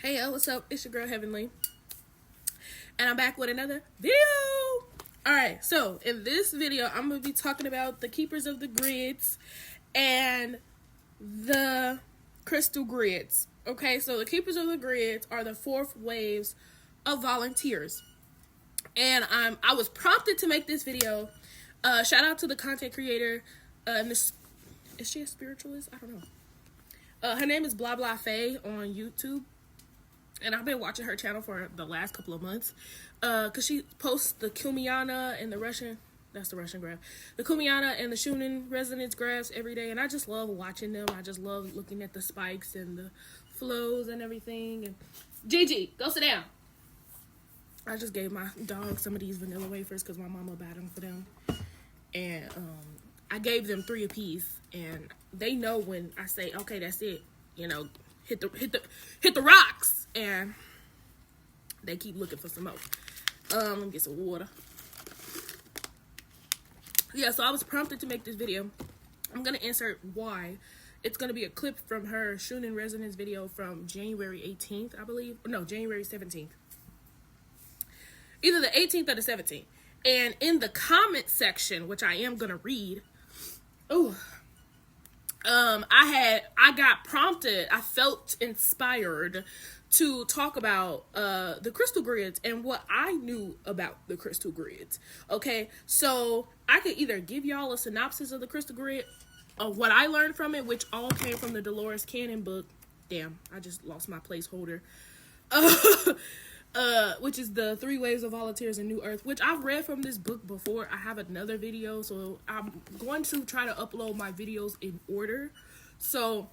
Hey yo, what's up? It's your girl Heavenly, and I'm back with another video. Alright, so in this video, I'm going to be talking about the Keepers of the Grids and the Crystal Grids. Okay, so the Keepers of the Grids are the fourth waves of volunteers. And I was prompted to make this video. Shout out to the content creator. Is she a spiritualist? I don't know. Her name is Blah Blah Faye on YouTube. And I've been watching her channel for the last couple of months. Because she posts the Kumiana and the Russian, that's the Russian graph. The Kumiana and the Shunin resonance graphs every day. And I just love watching them. I just love looking at the spikes and the flows and everything. And Gigi, go sit down. I just gave my dog some of these vanilla wafers because my mama bought them for them. And I gave them 3 apiece. And they know when I say, okay, that's it. You know, hit the rocks. And they keep looking for some more. Let me get some water. Yeah, so I was prompted to make this video. I'm gonna insert why. It's gonna be a clip from her Shunin Resonance video from January 18th, I believe. No, January 17th. Either the 18th or the 17th. And in the comment section, which I am gonna read, I got prompted, I felt inspired to talk about the crystal grids and what I knew about the crystal grids. Okay, so I could either give y'all a synopsis of the crystal grid, of what I learned from it, which all came from the Dolores Cannon book. Damn, I just lost my placeholder. Which is the 3 Waves of Volunteers in New Earth, which I've read from this book before. I have another video, so I'm going to try to upload my videos in order. So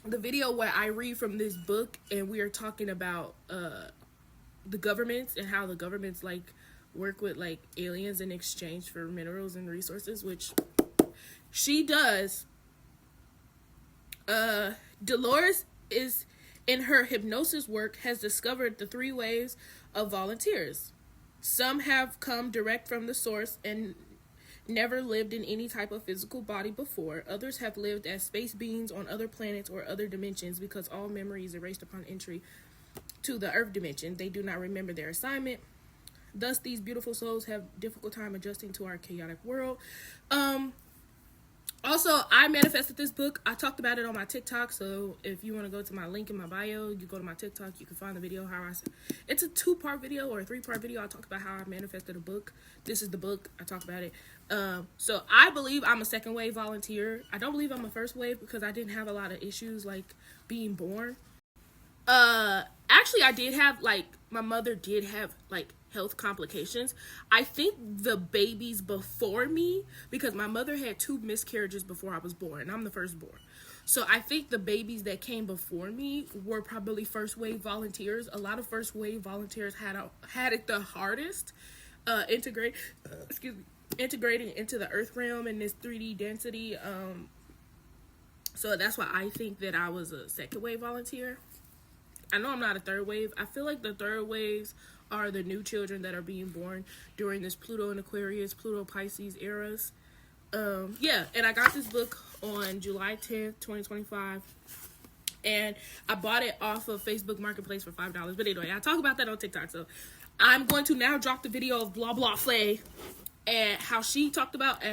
the video where I read from this book and we are talking about the governments and how the governments like work with like aliens in exchange for minerals and resources, which she does. Dolores is in her hypnosis work has discovered the 3 waves of volunteers. Some have come direct from the source and never lived in any type of physical body before. Others have lived as space beings on other planets or other dimensions because all memory is erased upon entry to the Earth dimension. They do not remember their assignment. Thus, these beautiful souls have difficult time adjusting to our chaotic world. Also, I manifested this book. I talked about it on my TikTok, so if you want to go to my link in my bio, you go to my TikTok, you can find the video it's a 2-part video or a 3-part video. I talked about how I manifested a book. This is the book. I talked about it. So I believe I'm a 2nd wave volunteer. I don't believe I'm a 1st wave because I didn't have a lot of issues like being born. Actually, I did have my mother did have health complications. I think the babies before me, because my mother had 2 miscarriages before I was born. I'm the firstborn. So I think the babies that came before me were probably 1st wave volunteers. A lot of 1st wave volunteers had it the hardest integrating into the earth realm and this 3D density. So that's why I think that I was a 2nd wave volunteer. I know I'm not a 3rd wave. I feel like the 3rd waves are the new children that are being born during this Pluto and Aquarius, Pluto Pisces eras. Yeah, and I got this book on July 10th, 2025. And I bought it off of Facebook Marketplace for $5. But anyway, I talk about that on TikTok. So I'm going to now drop the video of Blah Blah Flay and how she talked about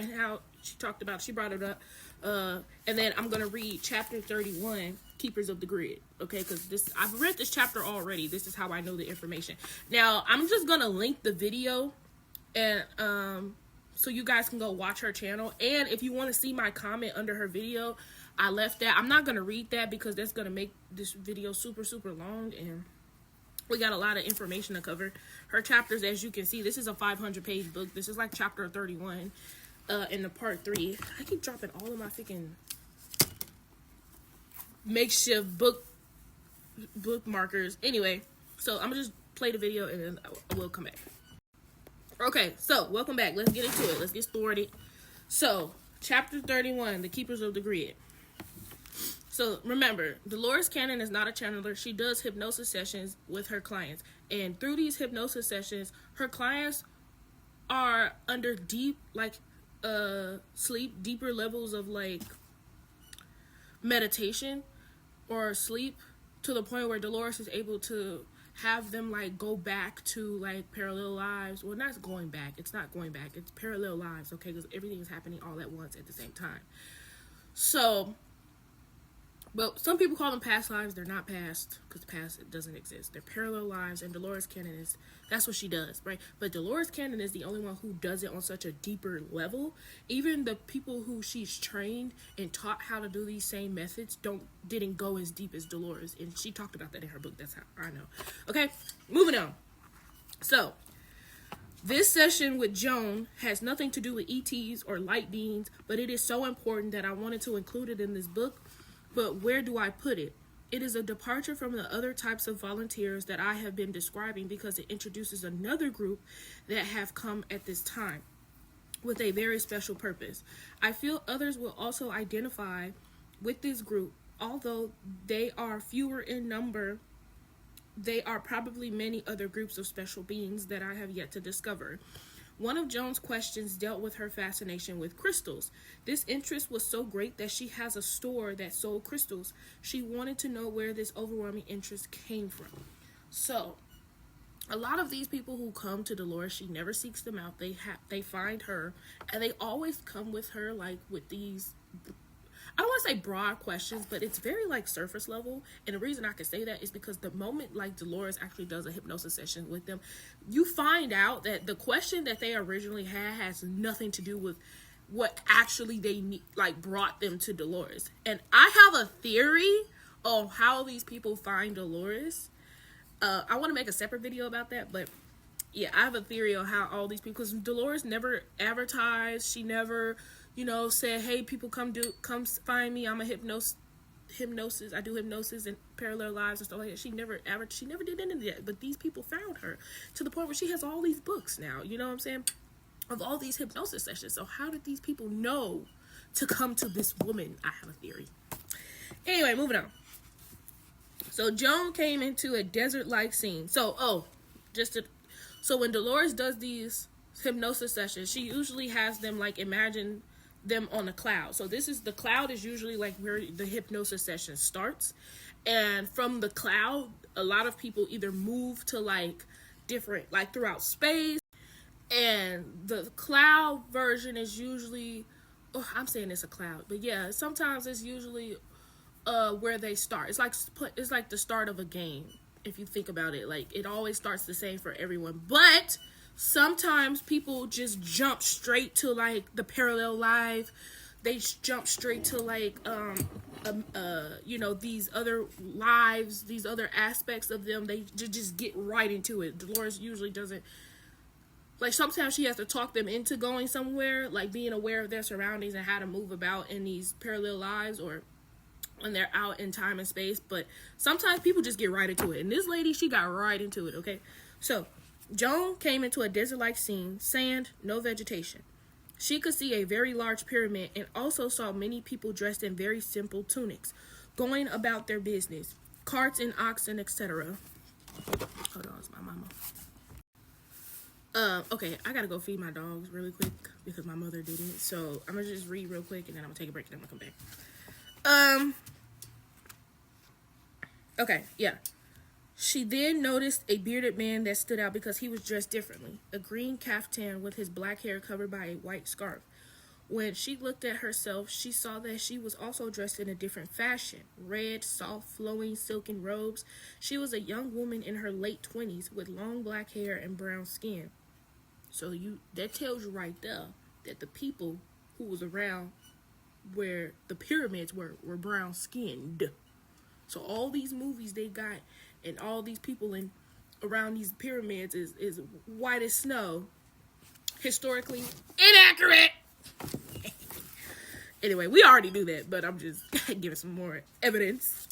she brought it up. And then I'm going to read chapter 31, Keepers of the Grid. Okay, because I've read this chapter already. This is how I know the information. Now, I'm just going to link the video and so you guys can go watch her channel. And if you want to see my comment under her video, I left that. I'm not going to read that because that's going to make this video super, super long. And we got a lot of information to cover. Her chapters, as you can see, this is a 500-page book. This is like chapter 31 in the part 3. I keep dropping all of my freaking makeshift bookmarkers. Anyway, so I'm gonna just play the video and then we'll come back. Okay, so welcome back. Let's get into it. Let's get started. So, chapter 31, the Keepers of the Grid. So, remember, Dolores Cannon is not a channeler. She does hypnosis sessions with her clients. And through these hypnosis sessions, her clients are under deep, sleep, deeper levels of, meditation or sleep to the point where Dolores is able to have them like go back to like parallel lives. Well, not going back. It's not going back. It's parallel lives, okay? Because everything is happening all at once at the same time. So, but some people call them past lives. They're not past, because past it doesn't exist. They're parallel lives, and Dolores Cannon is, that's what she does, right? But Dolores Cannon is the only one who does it on such a deeper level. Even the people who she's trained and taught how to do these same methods didn't go as deep as Dolores, and she talked about that in her book. That's how I know. Okay, moving on. So, this session with Joan has nothing to do with ETs or light beings, but it is so important that I wanted to include it in this book. But where do I put it? It is a departure from the other types of volunteers that I have been describing, because it introduces another group that have come at this time with a very special purpose. I feel others will also identify with this group. Although they are fewer in number, they are probably many other groups of special beings that I have yet to discover. One of Joan's questions dealt with her fascination with crystals. This interest was so great that she has a store that sold crystals. She wanted to know where this overwhelming interest came from. So, a lot of these people who come to Dolores, she never seeks them out. They find her, and they always come with her like with these, I don't want to say broad questions, but it's very like surface level. And the reason I can say that is because the moment like Dolores actually does a hypnosis session with them, you find out that the question that they originally had has nothing to do with what actually they need, like brought them to Dolores. And I have a theory on how these people find Dolores. I want to make a separate video about that, but yeah, I have a theory on how all these people, because Dolores never advertised, she never, you know, said, hey, people come find me, I'm a hypnosis, I do hypnosis and parallel lives and stuff like that. She never did any of that, but these people found her to the point where she has all these books now, you know what I'm saying, of all these hypnosis sessions. So how did these people know to come to this woman? I have a theory. Anyway, moving on. So Joan came into a desert-like scene. So when Dolores does these hypnosis sessions, she usually has them like imagine them on a cloud. So the cloud is usually like where the hypnosis session starts. And from the cloud, a lot of people either move to like different, like throughout space. And the cloud version is usually, I'm saying it's a cloud, but yeah, sometimes it's usually where they start. It's like the start of a game, if you think about it. Like, it always starts the same for everyone, but sometimes people just jump straight to like the parallel life. They jump straight to like you know, these other lives, these other aspects of them. They just get right into it. Dolores usually doesn't, like, sometimes she has to talk them into going somewhere, like being aware of their surroundings and how to move about in these parallel lives or when they're out in time and space. But sometimes people just get right into it, and this lady, she got right into it. Okay, so Joan came into a desert-like scene, sand, no vegetation. She could see a very large pyramid and also saw many people dressed in very simple tunics, going about their business, carts and oxen, etc. Hold on, it's my mama. Okay, I gotta go feed my dogs really quick because my mother didn't. So I'm gonna just read real quick and then I'm gonna take a break and then I'm gonna come back. Okay, yeah. She then noticed a bearded man that stood out because he was dressed differently. A green caftan with his black hair covered by a white scarf. When she looked at herself, she saw that she was also dressed in a different fashion. Red, soft, flowing, silken robes. She was a young woman in her late 20s with long black hair and brown skin. So that tells you right there that the people who was around where the pyramids were brown skinned. So all these movies they got and all these people around these pyramids is white as snow. Historically inaccurate. Anyway, we already knew that, but I'm just giving some more evidence.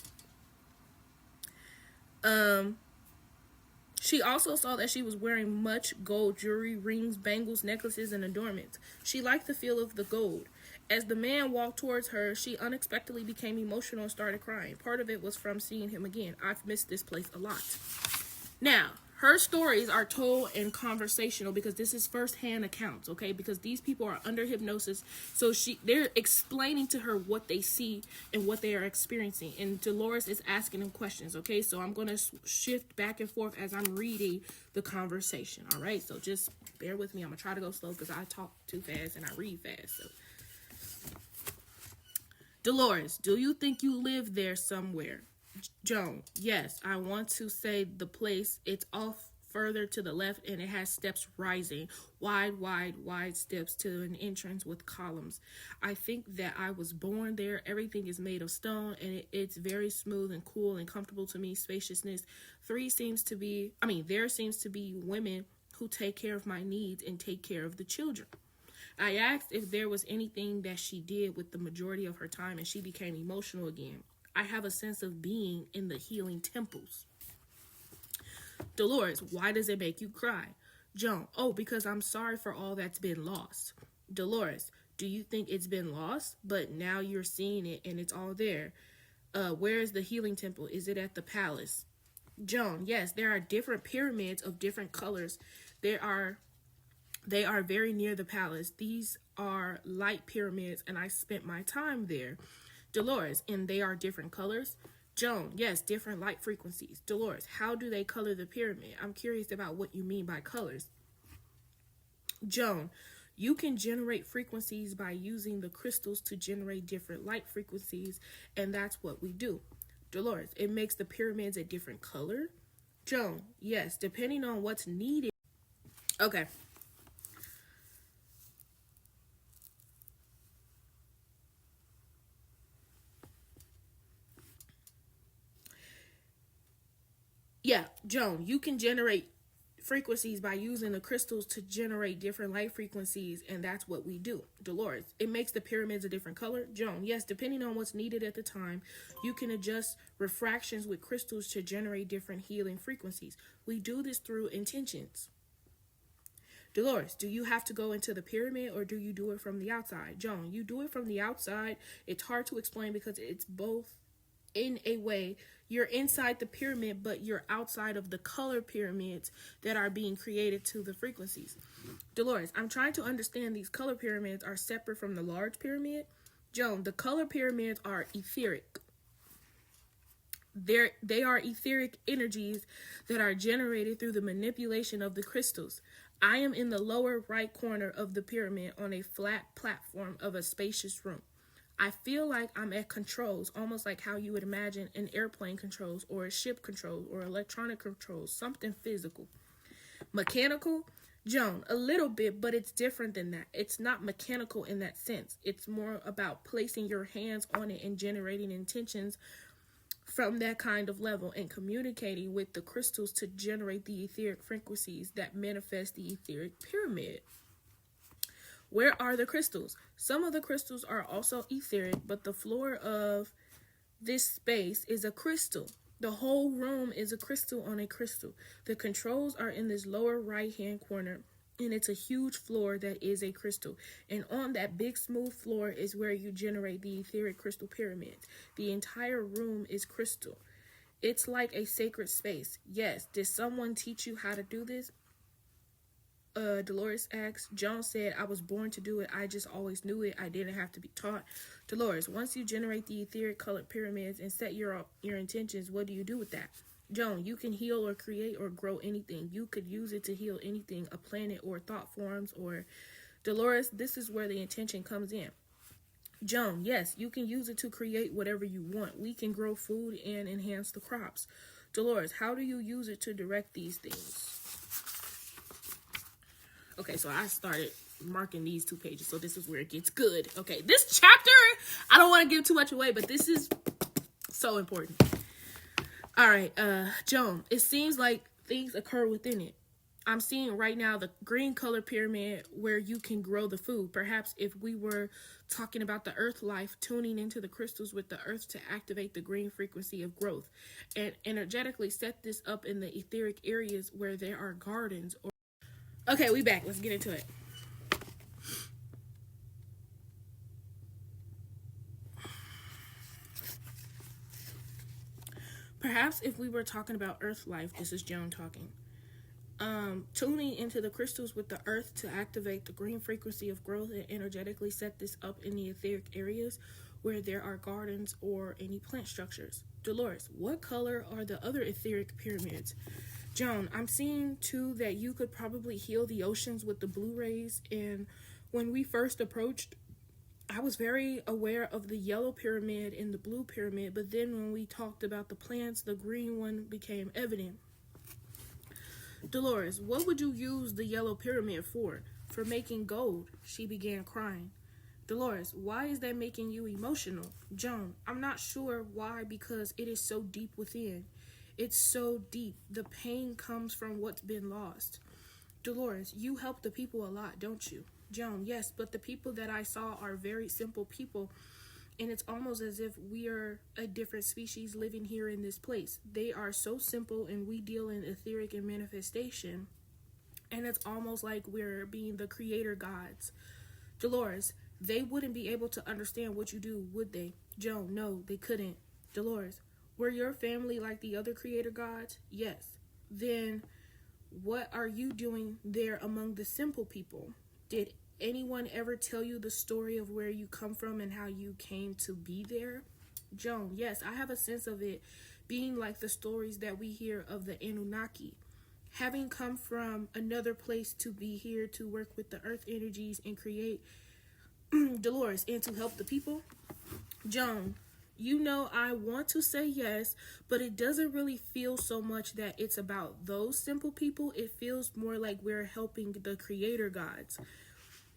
She also saw that she was wearing much gold jewelry, rings, bangles, necklaces, and adornments. She liked the feel of the gold. As the man walked towards her, she unexpectedly became emotional and started crying. Part of it was from seeing him again. I've missed this place a lot. Now, her stories are told and conversational because this is first-hand accounts, okay? Because these people are under hypnosis, so they're explaining to her what they see and what they are experiencing, and Dolores is asking them questions, okay? So I'm going to shift back and forth as I'm reading the conversation, all right? So just bear with me. I'm going to try to go slow because I talk too fast and I read fast. So, Dolores, do you think you live there somewhere? Joan, yes, I want to say the place. It's off further to the left and it has steps rising. Wide steps to an entrance with columns. I think that I was born there. Everything is made of stone and it's very smooth and cool and comfortable to me. Spaciousness. There seems to be women who take care of my needs and take care of the children. I asked if there was anything that she did with the majority of her time and she became emotional again. I have a sense of being in the healing temples. Dolores, why does it make you cry? Joan, oh, because I'm sorry for all that's been lost. Dolores, do you think it's been lost, but now you're seeing it and it's all there? Where is the healing temple? Is it at the palace? Joan, yes, there are different pyramids of different colors. They are very near the palace. These are light pyramids and I spent my time there. Dolores, and they are different colors? Joan, yes, different light frequencies. Dolores, how do they color the pyramid? I'm curious about what you mean by colors. Joan, you can generate frequencies by using the crystals to generate different light frequencies, and that's what we do. Dolores, it makes the pyramids a different color? Joan, yes, depending on what's needed. Okay. Yeah, Joan, you can generate frequencies by using the crystals to generate different light frequencies, and that's what we do. Dolores, it makes the pyramids a different color? Joan, yes, depending on what's needed at the time, you can adjust refractions with crystals to generate different healing frequencies. We do this through intentions. Dolores, do you have to go into the pyramid or do you do it from the outside? Joan, you do it from the outside. It's hard to explain because it's both. In a way, you're inside the pyramid, but you're outside of the color pyramids that are being created to the frequencies. Dolores, I'm trying to understand these color pyramids are separate from the large pyramid. Joan, the color pyramids are etheric. They are etheric energies that are generated through the manipulation of the crystals. I am in the lower right corner of the pyramid on a flat platform of a spacious room. I feel like I'm at controls, almost like how you would imagine an airplane controls or a ship controls or electronic controls, something physical. Mechanical? Joan, a little bit, but it's different than that. It's not mechanical in that sense. It's more about placing your hands on it and generating intentions from that kind of level and communicating with the crystals to generate the etheric frequencies that manifest the etheric pyramid. Where are the crystals? Some of the crystals are also etheric, but the floor of this space is a crystal. The whole room is a crystal on a crystal. The controls are in this lower right-hand corner, and it's a huge floor that is a crystal. And on that big smooth floor is where you generate the etheric crystal pyramids. The entire room is crystal. It's like a sacred space. Yes, did someone teach you how to do this? Dolores asks. Joan said, I was born to do it. I just always knew it. I didn't have to be taught. Dolores, once you generate the etheric colored pyramids and set your intentions, what do you do with that? Joan, you can heal or create or grow anything. You could use it to heal anything, a planet or thought forms or... Dolores, this is where the intention comes in. Joan, yes, you can use it to create whatever you want. We can grow food and enhance the crops. Dolores, how do you use it to direct these things? Okay, so I started marking these 2 pages, so this is where it gets good. Okay, this chapter, I don't want to give too much away, but this is so important. All right, Joan, it seems like things occur within it. I'm seeing right now the green color pyramid where you can grow the food. Perhaps if we were talking about the earth life, tuning into the crystals with the earth to activate the green frequency of growth and energetically set this up in the etheric areas where there are gardens. Okay, we back. Let's get into it. Perhaps if we were talking about earth life, this is Joan talking. Tuning into the crystals with the earth to activate the green frequency of growth and energetically set this up in the etheric areas where there are gardens or any plant structures. Dolores, what color are the other etheric pyramids? Joan, I'm seeing too that you could probably heal the oceans with the blue rays. And when we first approached, I was very aware of the yellow pyramid and the blue pyramid, but then when we talked about the plants, the green one became evident. Dolores, what would you use the yellow pyramid for? For making gold. She began crying. Dolores, why is that making you emotional? Joan, I'm not sure why, because it is so deep within. It's so deep. The pain comes from what's been lost. Dolores, you help the people a lot, don't you? Joan, yes, but the people that I saw are very simple people, and it's almost as if we are a different species living here in this place. They are so simple, and we deal in etheric and manifestation, and it's almost like we're being the creator gods. Dolores, they wouldn't be able to understand what you do, would they? Joan, no, they couldn't. Dolores, were your family like the other creator gods? Yes. Then what are you doing there among the simple people? Did anyone ever tell you the story of where you come from and how you came to be there? Joan, yes, I have a sense of it being like the stories that we hear of the Anunnaki. Having come from another place to be here to work with the earth energies and create Dolores and to help the people. Joan, you know I want to say yes, but it doesn't really feel so much that it's about those simple people. It feels more like we're helping the creator gods.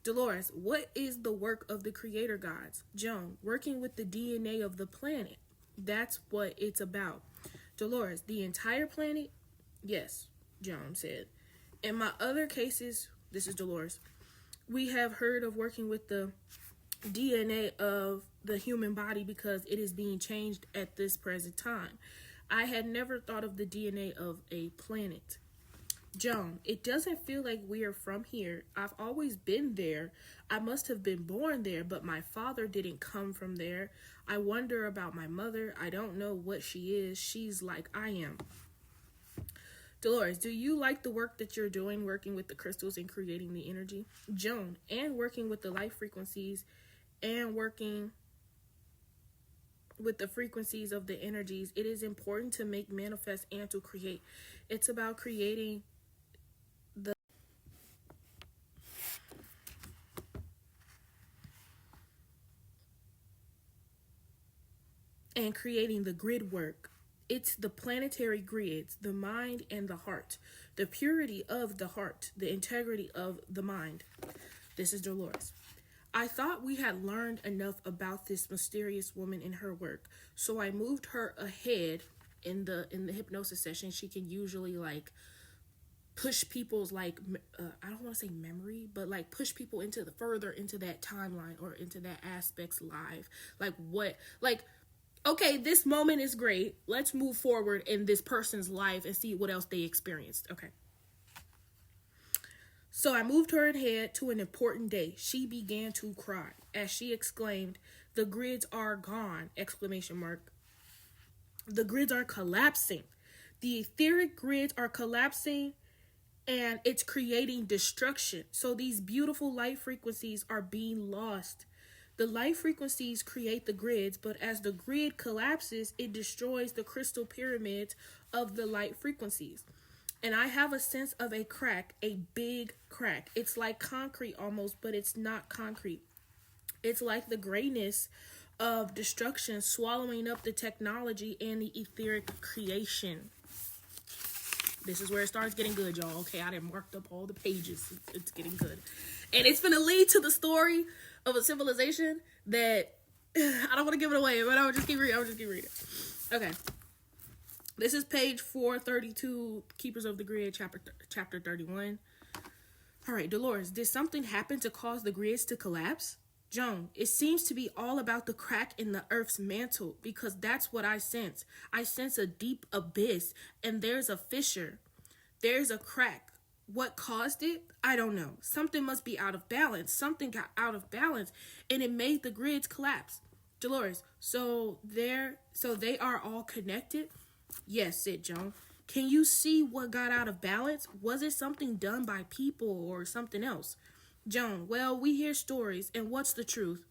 Dolores, what is the work of the creator gods? Joan, working with the DNA of the planet. That's what it's about. Dolores, the entire planet? Yes, Joan said. In my other cases, this is Dolores, we have heard of working with the DNA of the human body because it is being changed at this present time. I had never thought of the DNA of a planet. Joan, it doesn't feel like we are from here. I've always been there. I must have been born there, but my father didn't come from there. I wonder about my mother. I don't know what she is. She's like I am. Dolores, do you like the work that you're doing, working with the crystals and creating the energy? Joan, and working with the light frequencies and working with the frequencies of the energies. It is important to make, manifest, and to create. It's about creating and creating the grid work. It's the planetary grids, the mind and the heart, the purity of the heart, the integrity of the mind. This is Dolores. I thought we had learned enough about this mysterious woman and her work, so I moved her ahead in the hypnosis session. She can usually push people's I don't want to say memory, but push people into further into that timeline or into that aspect's life. Okay, this moment is great. Let's move forward in this person's life and see what else they experienced. Okay. So I moved her ahead to an important day. She began to cry as she exclaimed, "The grids are gone!" Exclamation mark. The grids are collapsing. The etheric grids are collapsing and it's creating destruction. So these beautiful light frequencies are being lost. The light frequencies create the grids, but as the grid collapses, it destroys the crystal pyramids of the light frequencies. And I have a sense of a crack, a big crack. It's like concrete almost, but it's not concrete. It's like the grayness of destruction swallowing up the technology and the etheric creation. This is where it starts getting good, y'all. Okay, I done marked up all the pages. It's getting good. And it's gonna lead to the story of a civilization that I don't want to give it away, but I would just keep reading. Okay. This is page 432, Keepers of the Grid, chapter 31. All right, Dolores, did something happen to cause the grids to collapse? Joan, it seems to be all about the crack in the earth's mantle, because that's what I sense. I sense a deep abyss, and there's a fissure. There's a crack. What caused it? I don't know. Something must be out of balance. Something got out of balance, and it made the grids collapse. Dolores, so they are all connected? Yes, said Joan. Can you see what got out of balance? Was it something done by people or something else? Joan, well, we hear stories, and what's the truth?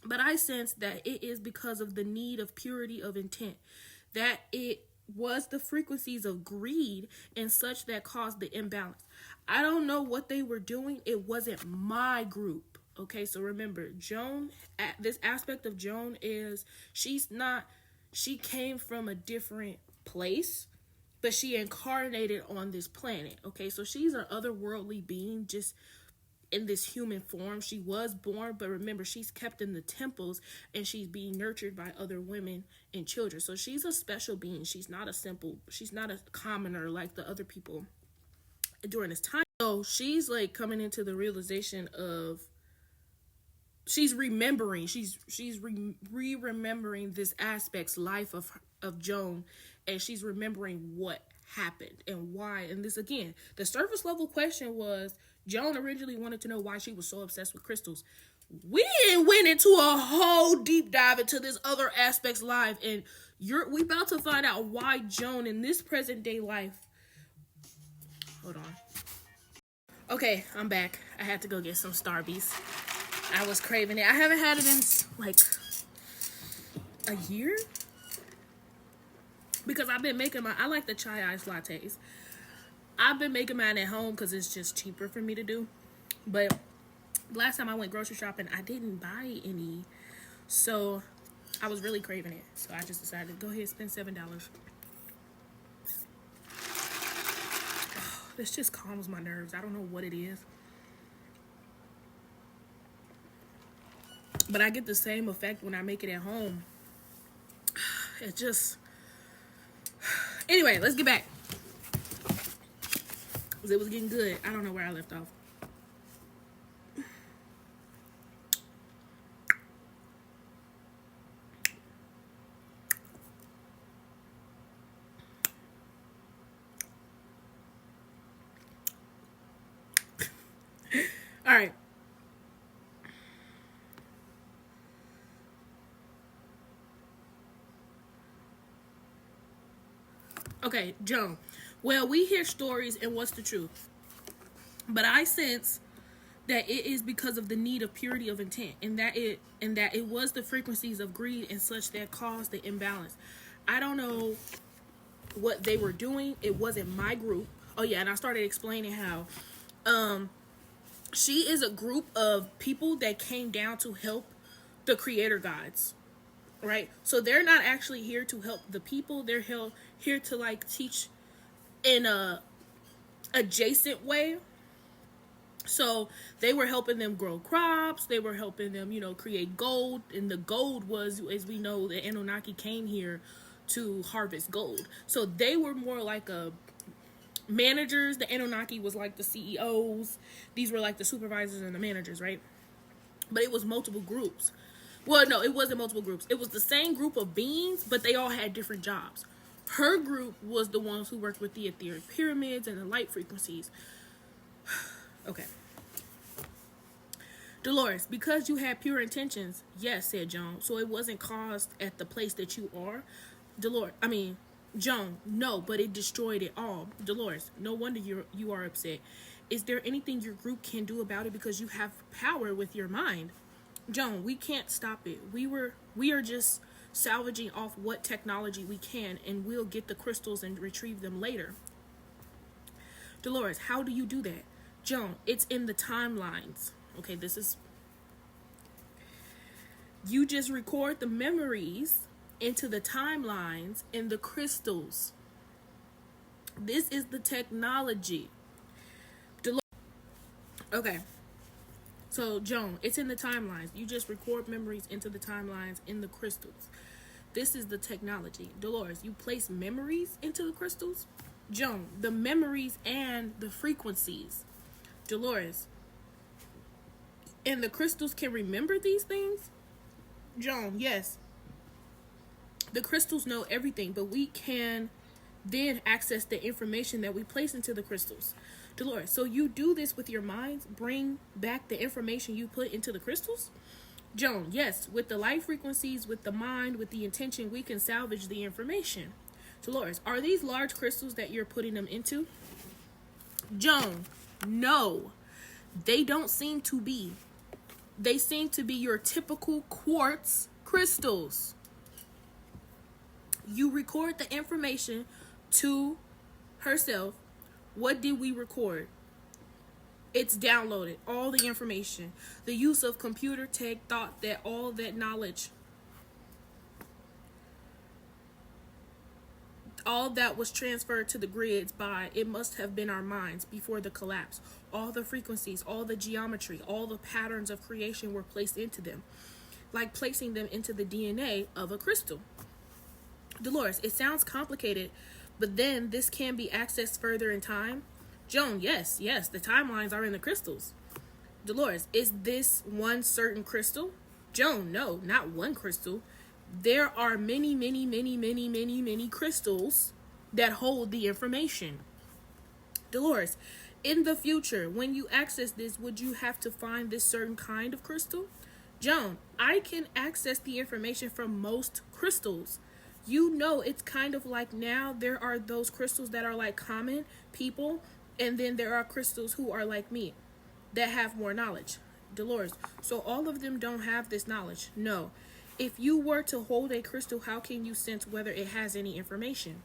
But I sense that it is because of the need of purity of intent, that it was the frequencies of greed and such that caused the imbalance. I don't know what they were doing. It wasn't my group. Okay, so remember, Joan, this aspect of Joan is she came from a different place, but she incarnated on this planet. Okay, so she's an otherworldly being, just in this human form. She was born, but remember, she's kept in the temples and she's being nurtured by other women and children. So she's a special being. She's not a commoner like the other people during this time. So she's like coming into the realization of, she's remembering remembering this aspect's life of Joan, and she's remembering what happened and why. And this, again, the surface level question was, Joan originally wanted to know why she was so obsessed with crystals. We went into a whole deep dive into this other aspect's life, and we about to find out why Joan in this present day life. Hold on. Okay, I'm back. I had to go get some Starbies. I was craving it. I haven't had it in like a year, because I've been making I like the chai iced lattes. I've been making mine at home because it's just cheaper for me to do. But last time I went grocery shopping, I didn't buy any. So I was really craving it. So I just decided to go ahead and spend $7. Oh, this just calms my nerves. I don't know what it is. But I get the same effect when I make it at home. It just... Anyway, let's get back. Because it was getting good. I don't know where I left off. All right. Okay, Joan. Well, we hear stories, and what's the truth? But I sense that it is because of the need of purity of intent, and that it was the frequencies of greed and such that caused the imbalance. I don't know what they were doing. It wasn't my group. Oh yeah, and I started explaining how she is a group of people that came down to help the creator gods. Right? So they're not actually here to help the people. They're here to like teach in a adjacent way. So they were helping them grow crops. They were helping them, create gold. And the gold was, as we know, the Anunnaki came here to harvest gold. So they were more like managers. The Anunnaki was like the CEOs. These were like the supervisors and the managers, right? But it was multiple groups. Well, no, it wasn't multiple groups. It was the same group of beings, but they all had different jobs. Her group was the ones who worked with the etheric pyramids and the light frequencies. Okay. Dolores, because you had pure intentions, yes, said Joan. So it wasn't caused at the place that you are. Joan, no, but it destroyed it all. Dolores, no wonder you are upset. Is there anything your group can do about it, because you have power with your mind? Joan, we can't stop it. We are just salvaging off what technology we can, and we'll get the crystals and retrieve them later. Dolores, how do you do that? Joan, it's in the timelines. Okay, you just record the memories into the timelines in the crystals. This is the technology. Dolores, okay. So, Joan, it's in the timelines. You just record memories into the timelines in the crystals. This is the technology. Dolores, you place memories into the crystals? Joan, the memories and the frequencies. Dolores, and the crystals can remember these things? Joan, yes. The crystals know everything, but we can then access the information that we place into the crystals. Dolores, so you do this with your minds, bring back the information you put into the crystals? Joan, yes, with the light frequencies, with the mind, with the intention, we can salvage the information. Dolores, are these large crystals that you're putting them into? Joan, no. They don't seem to be. They seem to be your typical quartz crystals. You record the information to herself. What did we record? It's downloaded. All the information. The use of computer tech thought that all that knowledge, all that was transferred to the grids by, it must have been our minds before the collapse. All the frequencies, all the geometry, all the patterns of creation were placed into them, like placing them into the DNA of a crystal. Dolores, it sounds complicated, but then this can be accessed further in time. Joan, yes, the timelines are in the crystals. Dolores, is this one certain crystal? Joan, no, not one crystal. There are many crystals that hold the information. Dolores, in the future, when you access this, would you have to find this certain kind of crystal? Joan, I can access the information from most crystals. You know, it's kind of like now there are those crystals that are like common people, and then there are crystals who are like me that have more knowledge. Dolores, so all of them don't have this knowledge? No. If you were to hold a crystal, how can you sense whether it has any information?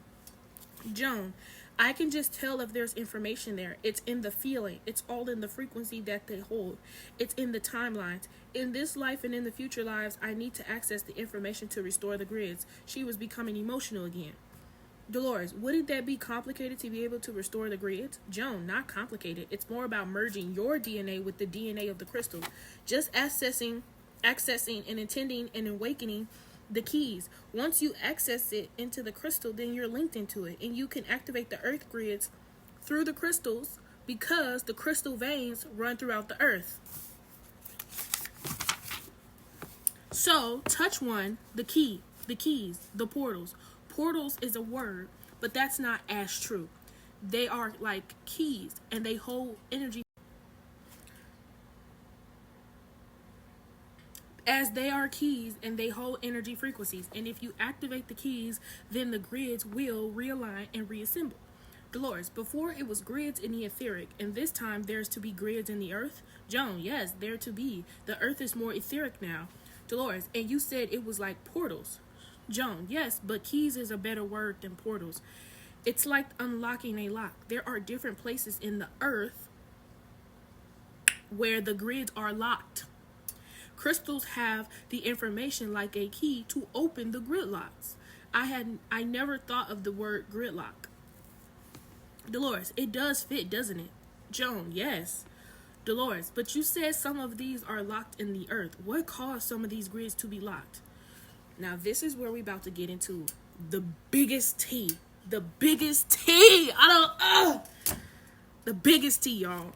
Joan, I can just tell if there's information there. It's in the feeling. It's all in the frequency that they hold. It's in the timelines. In this life and in the future lives, I need to access the information to restore the grids. She was becoming emotional again. Dolores, wouldn't that be complicated to be able to restore the grids? Joan, not complicated. It's more about merging your DNA with the DNA of the crystal. Just accessing and intending and awakening the keys. Once you access it into the crystal, then you're linked into it, and you can activate the earth grids through the crystals because the crystal veins run throughout the earth. So, touch one, the keys, the portals. Portals is a word, but that's not as true. They are like keys, and they hold energy. As they are keys and they hold energy frequencies. And if you activate the keys, then the grids will realign and reassemble. Dolores, before it was grids in the etheric, and this time there's to be grids in the earth. Joan, yes, there to be. The earth is more etheric now. Dolores, and you said it was like portals. Joan, yes, but keys is a better word than portals. It's like unlocking a lock. There are different places in the earth where the grids are locked. Crystals have the information like a key to open the grid locks. I never thought of the word gridlock. Dolores, it does fit, doesn't it? Joan, yes. Dolores, but you said some of these are locked in the earth. What caused some of these grids to be locked? Now this is where we about to get into the biggest tea. The biggest tea. The biggest tea, y'all.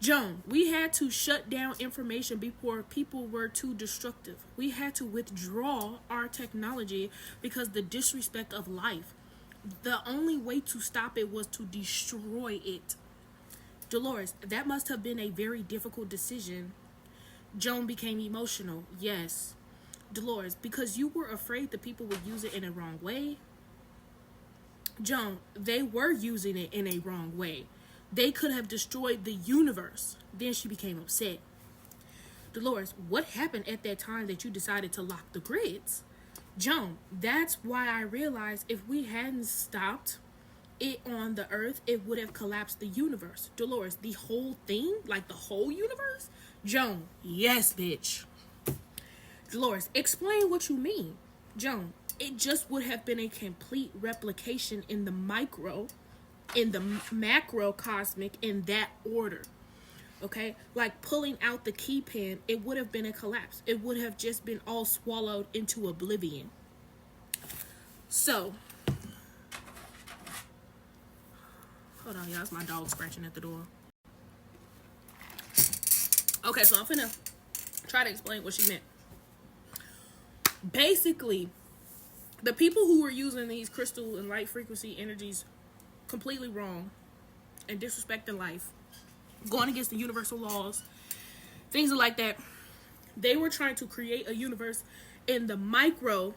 Joan, we had to shut down information before people were too destructive. We had to withdraw our technology because the disrespect of life. The only way to stop it was to destroy it. Dolores, that must have been a very difficult decision. Joan became emotional. Yes. Dolores, because you were afraid the people would use it in a wrong way. Joan, they were using it in a wrong way. They could have destroyed the universe. Then she became upset. Dolores, what happened at that time that you decided to lock the grids? Joan, that's why I realized if we hadn't stopped it on the earth, it would have collapsed the universe. Dolores, the whole thing? Like the whole universe? Joan, yes, bitch. Dolores, explain what you mean. Joan, it just would have been a complete replication in the micro, in the macrocosmic, in that order. Okay, like pulling out the key pin, it would have been a collapse. It would have just been all swallowed into oblivion. So, hold on, y'all, it's my dog scratching at the door. Okay, so I'm finna try to explain what she meant. Basically, the people who were using these crystal and light frequency energies completely wrong and disrespecting life, going against the universal laws, things like that. They were trying to create a universe in the micro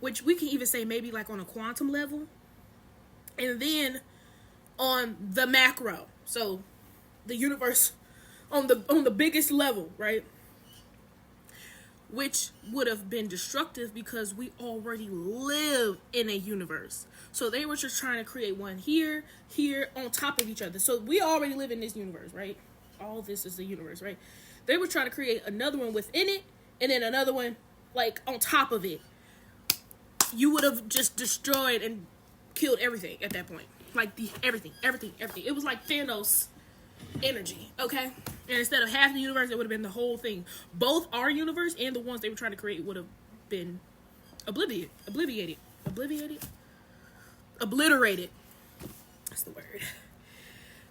which we can even say maybe like on a quantum level, and then on the macro, so the universe on the biggest level, right? Which would have been destructive because we already live in a universe. So they were just trying to create one here, on top of each other. So we already live in this universe, right? All this is the universe, right? They were trying to create another one within it, and then another one like on top of it. You would have just destroyed and killed everything at that point. Like everything. It was like Thanos energy, okay? And instead of half the universe, it would have been the whole thing. Both our universe and the ones they were trying to create would have been obliterated. That's the word.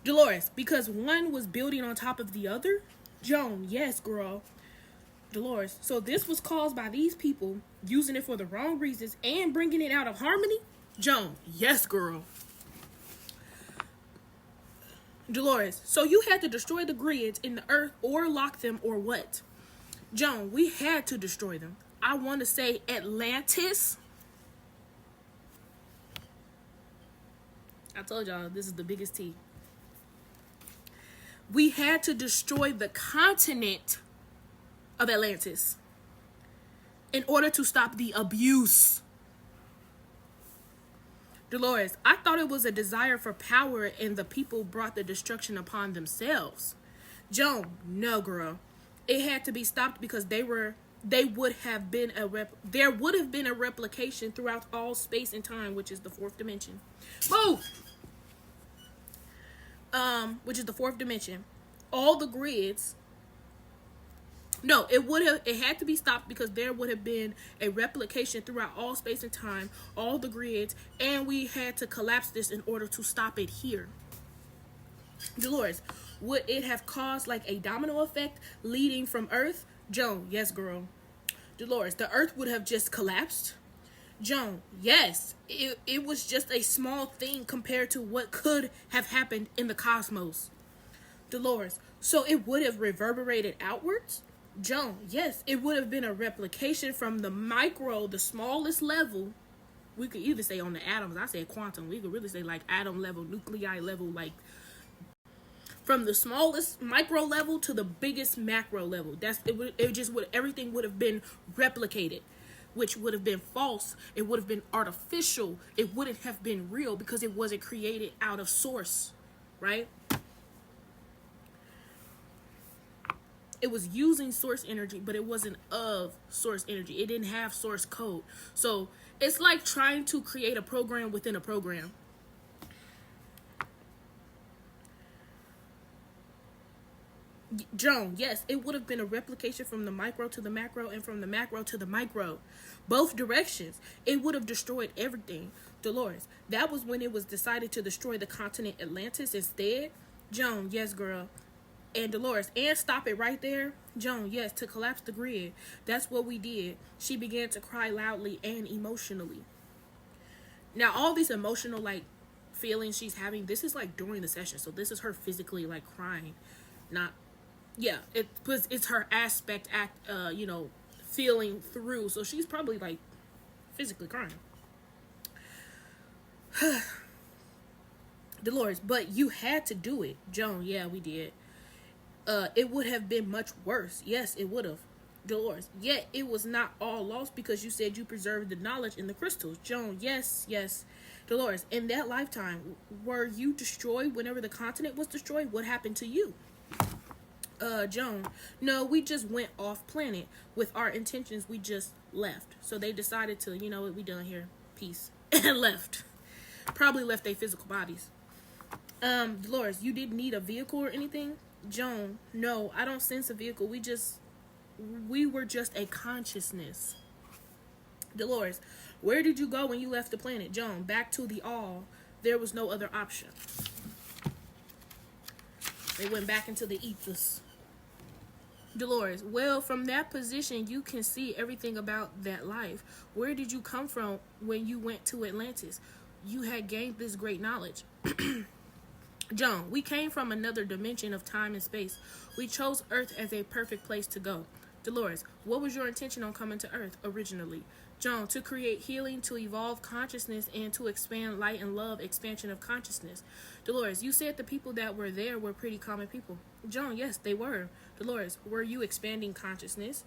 Dolores, because one was building on top of the other. Joan, yes, girl. Dolores, so this was caused by these people using it for the wrong reasons and bringing it out of harmony. Joan, yes, girl. Dolores, so you had to destroy the grids in the earth or lock them or what? Joan, we had to destroy them. I want to say Atlantis. I told y'all this is the biggest T. We had to destroy the continent of Atlantis in order to stop the abuse. Dolores, I thought it was a desire for power and the people brought the destruction upon themselves. Joan, no, girl. It had to be stopped because there would have been a replication throughout all space and time, which is the fourth dimension. Move! Which is the fourth dimension. All the grids. No, it had to be stopped because there would have been a replication throughout all space and time, all the grids, and we had to collapse this in order to stop it here. Dolores, would it have caused like a domino effect leading from Earth? Joan, yes, girl. Dolores, the Earth would have just collapsed. Joan, yes. It was just a small thing compared to what could have happened in the cosmos. Dolores, so it would have reverberated outwards? Joan, yes, it would have been a replication from the micro, the smallest level. We could even say on the atoms. I said quantum. We could really say like atom level, nuclei level, like from the smallest micro level to the biggest macro level. Everything would have been replicated, which would have been false. It would have been artificial. It wouldn't have been real because it wasn't created out of source, right? It was using source energy, but it wasn't of source energy. It didn't have source code. So it's like trying to create a program within a program. Joan, yes, it would have been a replication from the micro to the macro and from the macro to the micro. Both directions. It would have destroyed everything. Dolores, that was when it was decided to destroy the continent Atlantis instead. Joan, yes, girl. And Dolores, and stop it right there. Joan, yes, to collapse the grid. That's what we did. She began to cry loudly and emotionally. Now, all these emotional, like, feelings she's having, this is, like, during the session. So this is her physically, like, crying. Not, yeah, it's her aspect, feeling through. So she's probably, like, physically crying. Dolores, but you had to do it. Joan, yeah, we did. It would have been much worse. Yes, it would have. Dolores, yet it was not all lost because you said you preserved the knowledge in the crystals. Joan, yes. Dolores, in that lifetime, were you destroyed whenever the continent was destroyed? What happened to you? Joan, no, we just went off planet. With our intentions, we just left. So they decided to, you know what, we done here. Peace. And left. Probably left their physical bodies. Dolores, you didn't need a vehicle or anything? Joan, no, I don't sense a vehicle. We were just a consciousness. Dolores, where did you go when you left the planet? Joan, back to the all. There was no other option. They went back into the ethers. Dolores, well, from that position, you can see everything about that life. Where did you come from when you went to Atlantis? You had gained this great knowledge. Joan, we came from another dimension of time and space. We chose Earth as a perfect place to go. Dolores, what was your intention on coming to Earth originally? Joan, to create healing, to evolve consciousness, and to expand light and love, expansion of consciousness. Dolores, you said the people that were there were pretty common people. Joan, yes, they were. Dolores, were you expanding consciousness?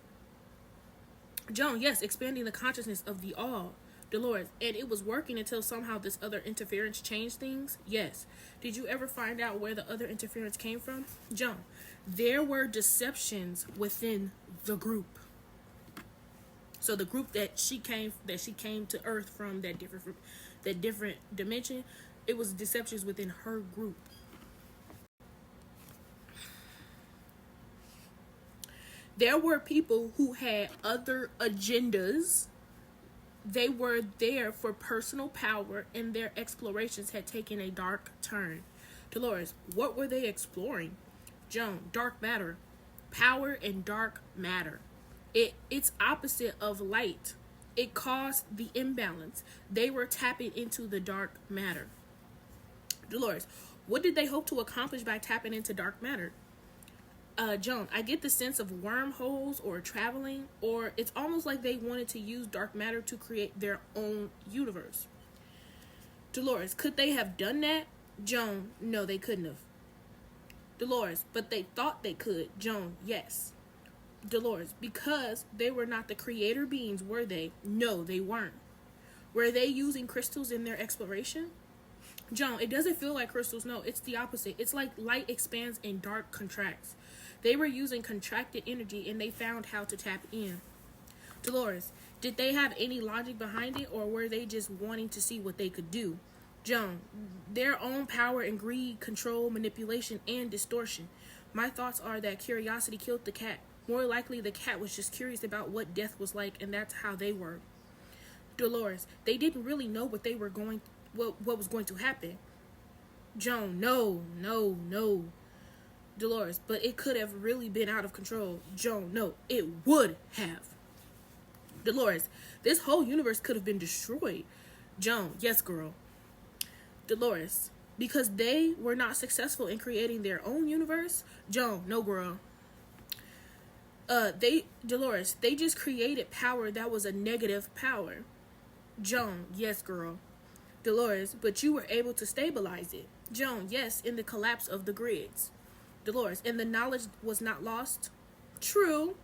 Joan, yes, expanding the consciousness of the all. Dolores, and it was working until somehow this other interference changed things? Yes. Did you ever find out where the other interference came from? Joan, there were deceptions within the group. So the group that she came to Earth from, that different dimension, it was deceptions within her group. There were people who had other agendas. They were there for personal power, and their explorations had taken a dark turn. Dolores, what were they exploring? Joan, dark matter. Power and dark matter. It's opposite of light. It caused the imbalance. They were tapping into the dark matter. Dolores, what did they hope to accomplish by tapping into dark matter? Joan, I get the sense of wormholes or traveling, or it's almost like they wanted to use dark matter to create their own universe. Dolores, could they have done that? Joan, no, they couldn't have. Dolores, but they thought they could. Joan, yes. Dolores, because they were not the creator beings, were they? No, they weren't. Were they using crystals in their exploration? Joan, it doesn't feel like crystals. No, it's the opposite. It's like light expands and dark contracts. They were using contracted energy, and they found how to tap in. Dolores, did they have any logic behind it, or were they just wanting to see what they could do? Joan, their own power and greed, control, manipulation, and distortion. My thoughts are that curiosity killed the cat. More likely, the cat was just curious about what death was like, and that's how they were. Dolores, they didn't really know what was going to happen. Joan, no. Dolores, but it could have really been out of control. Joan, no, it would have. Dolores, this whole universe could have been destroyed. Joan, yes, girl. Dolores, because they were not successful in creating their own universe. Joan, no, girl. Dolores, they just created power that was a negative power. Joan, yes, girl. Dolores, but you were able to stabilize it. Joan, yes, in the collapse of the grids. Dolores, and the knowledge was not lost? True,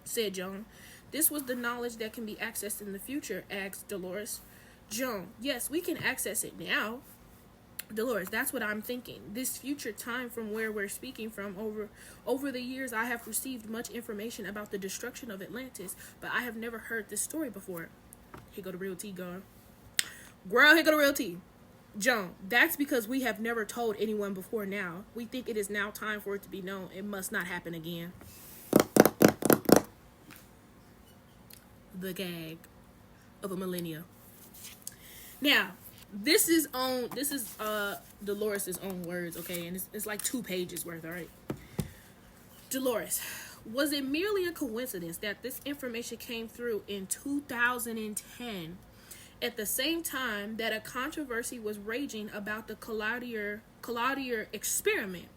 said Joan. This was the knowledge that can be accessed in the future, asked Dolores. Joan, yes, we can access it now. Dolores, that's what I'm thinking. This future time from where we're speaking from, over the years, I have received much information about the destruction of Atlantis, but I have never heard this story before. Here go the real tea, girl. Girl, here go the real tea. Joan, that's because we have never told anyone before now. We think it is now time for it to be known. It must not happen again. The gag of a millennia. Now, this is Dolores' own words, okay? And it's like 2 pages worth, all right? Dolores, was it merely a coincidence that this information came through in 2010 at the same time that a controversy was raging about the Collider experiment?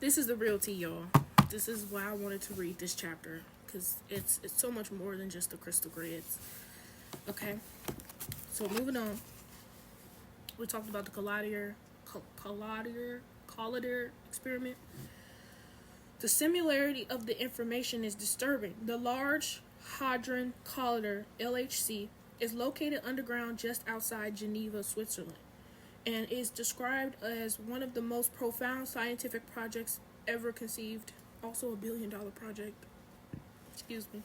This is the real tea, y'all. This is why I wanted to read this chapter, because it's so much more than just the crystal grids. Okay, so moving on. We talked about the Collider experiment. The similarity of the information is disturbing. The Large Hadron Collider, LHC, is located underground just outside Geneva, Switzerland, and is described as one of the most profound scientific projects ever conceived. Also a $1 billion project. Excuse me.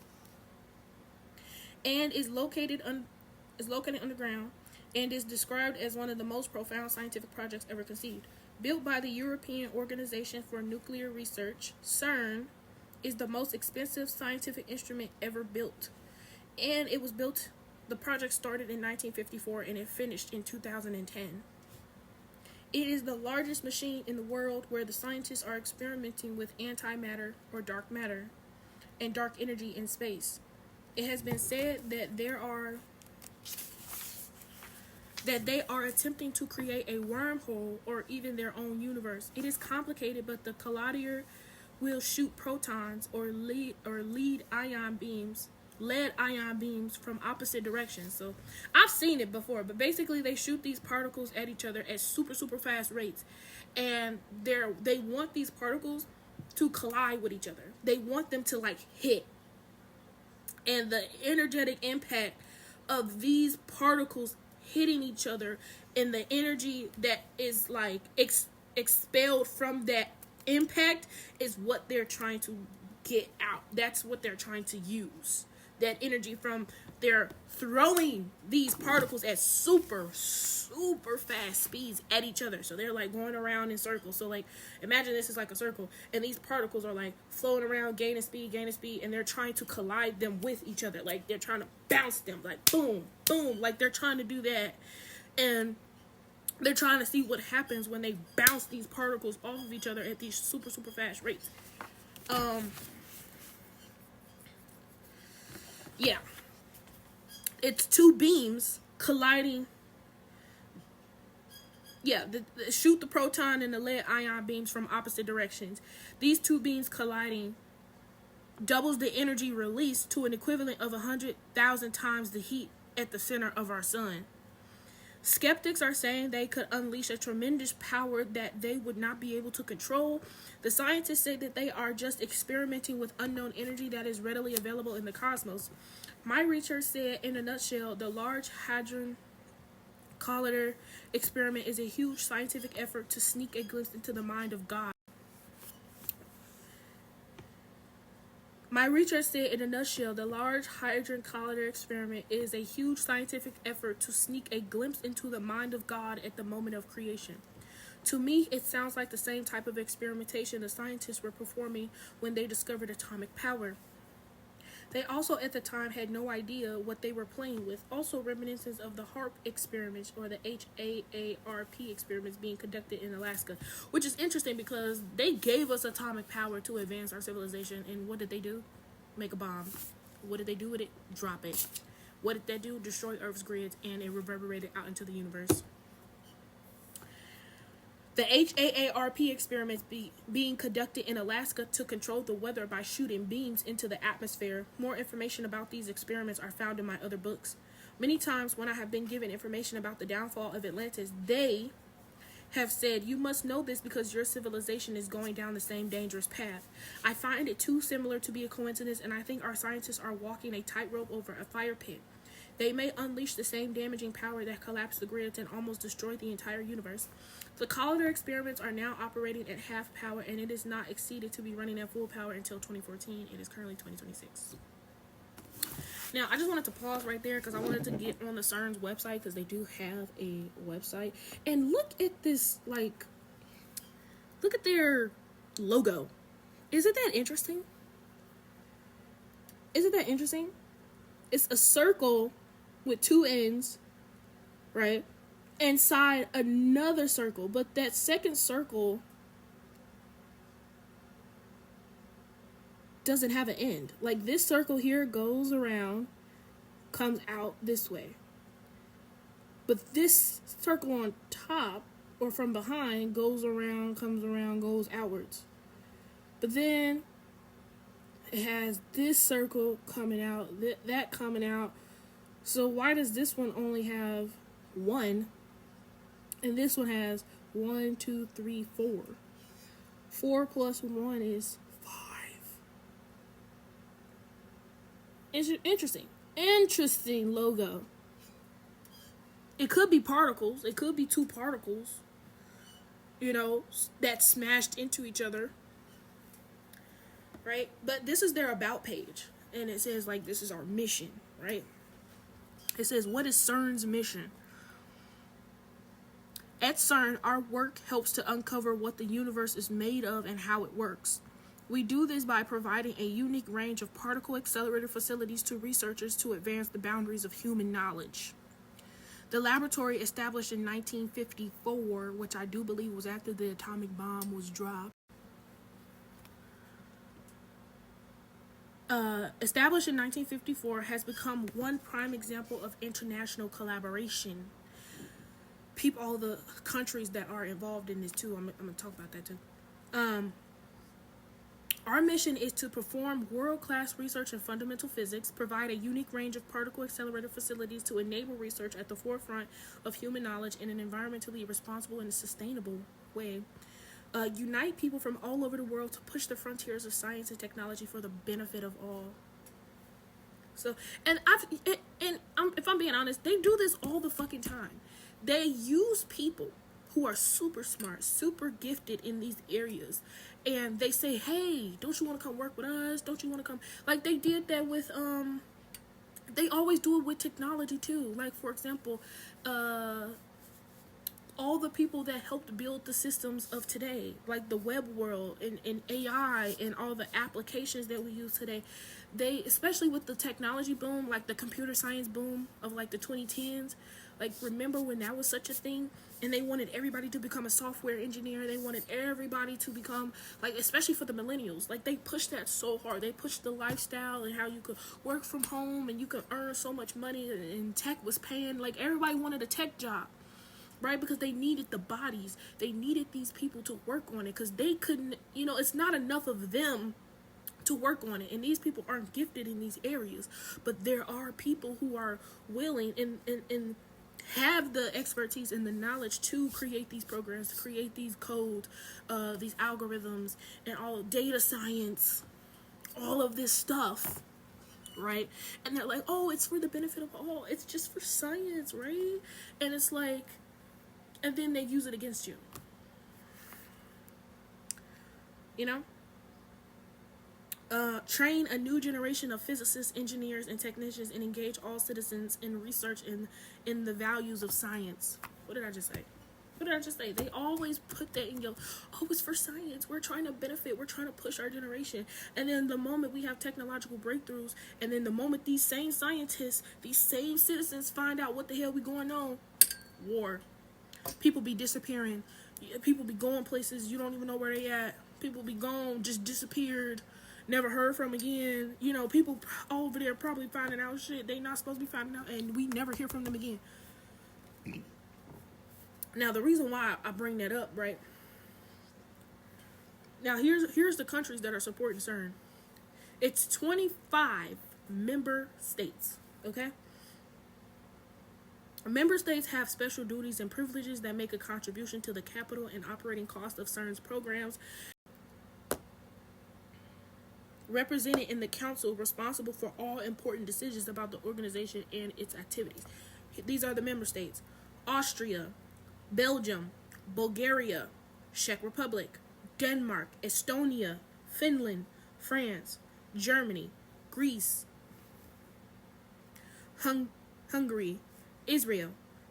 And is located underground, and is described as one of the most profound scientific projects ever conceived. Built by the European Organization for Nuclear Research, CERN is the most expensive scientific instrument ever built. And it was built, the project started in 1954 and it finished in 2010. It is the largest machine in the world where the scientists are experimenting with antimatter or dark matter and dark energy in space. It has been said that they are attempting to create a wormhole or even their own universe. It is complicated, but the Collider will shoot protons or lead ion beams from opposite directions. So I've seen it before, but basically they shoot these particles at each other at super fast rates, and they want these particles to collide with each other. They want them to like hit, and the energetic impact of these particles hitting each other and the energy that is like expelled from that impact is what they're trying to get out. That's what they're trying to use. That energy from they're throwing these particles at super fast speeds at each other. So they're like going around in circles. So like imagine this is like a circle, and these particles are like flowing around, gaining speed, and they're trying to collide them with each other. Like they're trying to bounce them, like boom, boom, like they're trying to do that. And they're trying to see what happens when they bounce these particles off of each other at these super fast rates. Yeah. It's two beams colliding. Yeah, shoot the proton and the lead ion beams from opposite directions. These two beams colliding doubles the energy released to an equivalent of 100,000 times the heat at the center of our sun. Skeptics are saying they could unleash a tremendous power that they would not be able to control. The scientists say that they are just experimenting with unknown energy that is readily available in the cosmos. My research said, in a nutshell, the Large Hadron Collider experiment is a huge scientific effort to sneak a glimpse into the mind of God. My research said, in a nutshell, the Large Hadron Collider experiment is a huge scientific effort to sneak a glimpse into the mind of God at the moment of creation. To me, it sounds like the same type of experimentation the scientists were performing when they discovered atomic power. They also, at the time, had no idea what they were playing with. Also, reminiscence of the HAARP experiments, or the HAARP experiments being conducted in Alaska, which is interesting because they gave us atomic power to advance our civilization, and what did they do? Make a bomb. What did they do with it? Drop it. What did they do? Destroy Earth's grids, and it reverberated out into the universe. The HAARP experiments being conducted in Alaska to control the weather by shooting beams into the atmosphere. More information about these experiments are found in my other books. Many times when I have been given information about the downfall of Atlantis, they have said, you must know this because your civilization is going down the same dangerous path. I find it too similar to be a coincidence, and I think our scientists are walking a tightrope over a fire pit. They may unleash the same damaging power that collapsed the grids and almost destroyed the entire universe. The Collider experiments are now operating at half power, and it is not exceeded to be running at full power until 2014. It is currently 2026. Now, I just wanted to pause right there because I wanted to get on the CERN's website, because they do have a website. And look at this, like, look at their logo. Isn't that interesting? Isn't that interesting? It's a circle with two ends, right? Inside another circle, but that second circle doesn't have an end. Like, this circle here goes around, comes out this way. But this circle on top, or from behind, goes around, comes around, goes outwards. But then it has this circle coming out, that coming out. So why does this one only have one? And this one has 1, 2, 3, 4. 4 plus 1 is 5. Interesting logo. It could be particles. It could be two particles, you know, that smashed into each other. Right? But this is their about page. And it says, like, this is our mission, right? It says, what is CERN's mission? At CERN, our work helps to uncover what the universe is made of and how it works. We do this by providing a unique range of particle accelerator facilities to researchers to advance the boundaries of human knowledge. The laboratory, established in 1954, which I do believe was after the atomic bomb was dropped, established in 1954, has become one prime example of international collaboration. Peep all the countries that are involved in this too. I'm going to talk about that too. Our mission is to perform world-class research in fundamental physics, provide a unique range of particle accelerator facilities to enable research at the forefront of human knowledge in an environmentally responsible and sustainable way, unite people from all over the world to push the frontiers of science and technology for the benefit of all. So, if I'm being honest, they do this all the fucking time. They use people who are super smart, super gifted in these areas, and they say, hey, don't you want to come work with us? Don't you want to come? Like, they did that with, they always do it with technology too. Like, for example, all the people that helped build the systems of today, like the web world and AI and all the applications that we use today, they, especially with the technology boom, like the computer science boom of like the 2010s, like, remember when that was such a thing? And they wanted everybody to become a software engineer. They wanted everybody to become, like, especially for the millennials. Like, they pushed that so hard. They pushed the lifestyle and how you could work from home and you could earn so much money, and tech was paying. Like, everybody wanted a tech job, right? Because they needed the bodies. They needed these people to work on it because they couldn't, you know, it's not enough of them to work on it, and these people aren't gifted in these areas. But there are people who are willing and have the expertise and the knowledge to create these programs, to create these codes, these algorithms, and all data science, all of this stuff, right? And they're like, oh, it's for the benefit of all. It's just for science, right? And it's like, and then they use it against you. You know? Train a new generation of physicists, engineers, and technicians, and engage all citizens in research in the values of science. What did I just say? What did I just say? They always put that in your, oh, it's for science. We're trying to benefit. We're trying to push our generation. And then the moment we have technological breakthroughs, and then the moment these same scientists, these same citizens find out what the hell we going on, war. People be disappearing. People be going places you don't even know where they at. People be gone, just disappeared. Never heard from again. You know, people over there probably finding out shit they not supposed to be finding out, and we never hear from them again. Now, the reason why I bring that up, right? Now, here's the countries that are supporting CERN. It's 25 member states, okay? Member states have special duties and privileges that make a contribution to the capital and operating cost of CERN's programs, represented in the council responsible for all important decisions about the organization and its activities. These are the member states: Austria, Belgium, Bulgaria, Czech Republic, Denmark, Estonia, Finland, France, Germany, Greece, Hungary, Israel,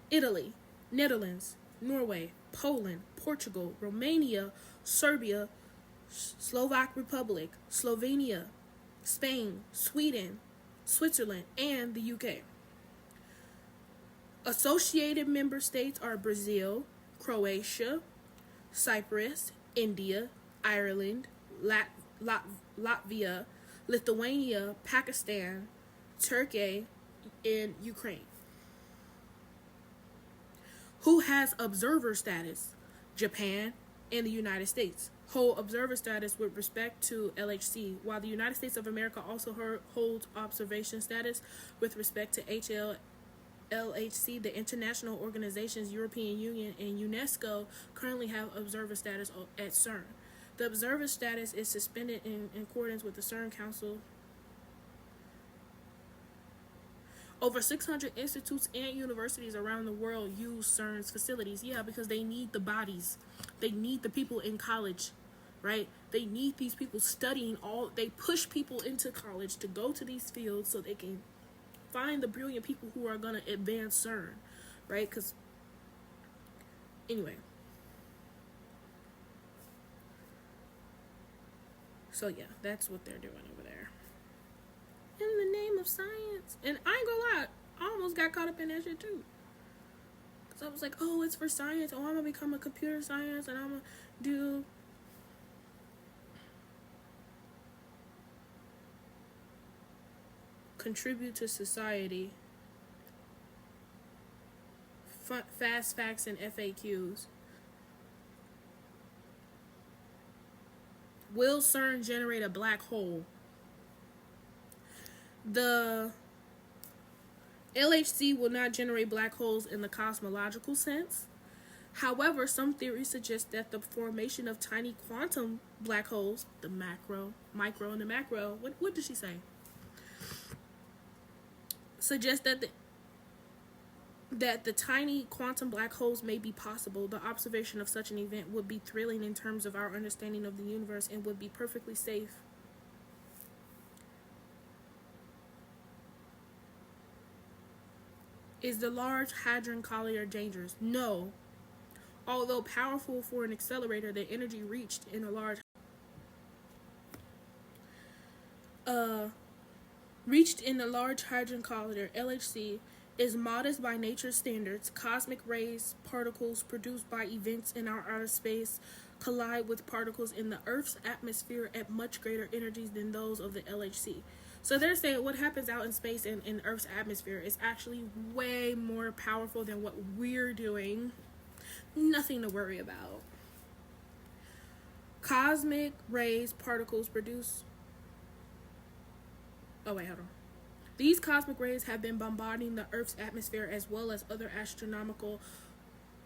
Italy, Netherlands, Norway, Poland, Portugal, Romania, Serbia, Slovak Republic, Slovenia, Spain, Sweden, Switzerland, and the UK. Associated member states are Brazil, Croatia, Cyprus, India, Ireland, Latvia, Lithuania, Pakistan, Turkey, and Ukraine. Who has observer status? Japan and the United States hold observer status with respect to LHC, while the United States of America also holds observation status with respect to LHC. The international organizations, European Union and UNESCO, currently have observer status at CERN. The observer status is suspended in accordance with the CERN Council. Over 600 institutes and universities around the world use CERN's facilities. Yeah, because they need the bodies. They need the people in college, right? They need these people studying they push people into college to go to these fields so they can find the brilliant people who are going to advance CERN, right? Because, anyway. So, yeah, that's what they're doing over there. In the name of science. And I ain't gonna lie, I almost got caught up in that shit too. Because I was like, oh, it's for science. Oh, I'm gonna become a computer science and I'm gonna do contribute to society, fast facts and FAQs. Will CERN generate a black hole? The LHC will not generate black holes in the cosmological sense. However, some theories suggest that the formation of tiny quantum black holes, the micro and the macro, what did she say? Suggest that the tiny quantum black holes may be possible. The observation of such an event would be thrilling in terms of our understanding of the universe and would be perfectly safe. Is the Large Hadron Collider dangerous? No. Although powerful for an accelerator, the energy reached in a Large Hadron Collider, LHC, is modest by nature's standards. Cosmic rays, particles produced by events in our outer space, collide with particles in the Earth's atmosphere at much greater energies than those of the LHC. So they're saying what happens out in space and in Earth's atmosphere is actually way more powerful than what we're doing. Nothing to worry about. Cosmic rays, particles produce... Oh, wait, hold on. These cosmic rays have been bombarding the Earth's atmosphere as well as other astronomical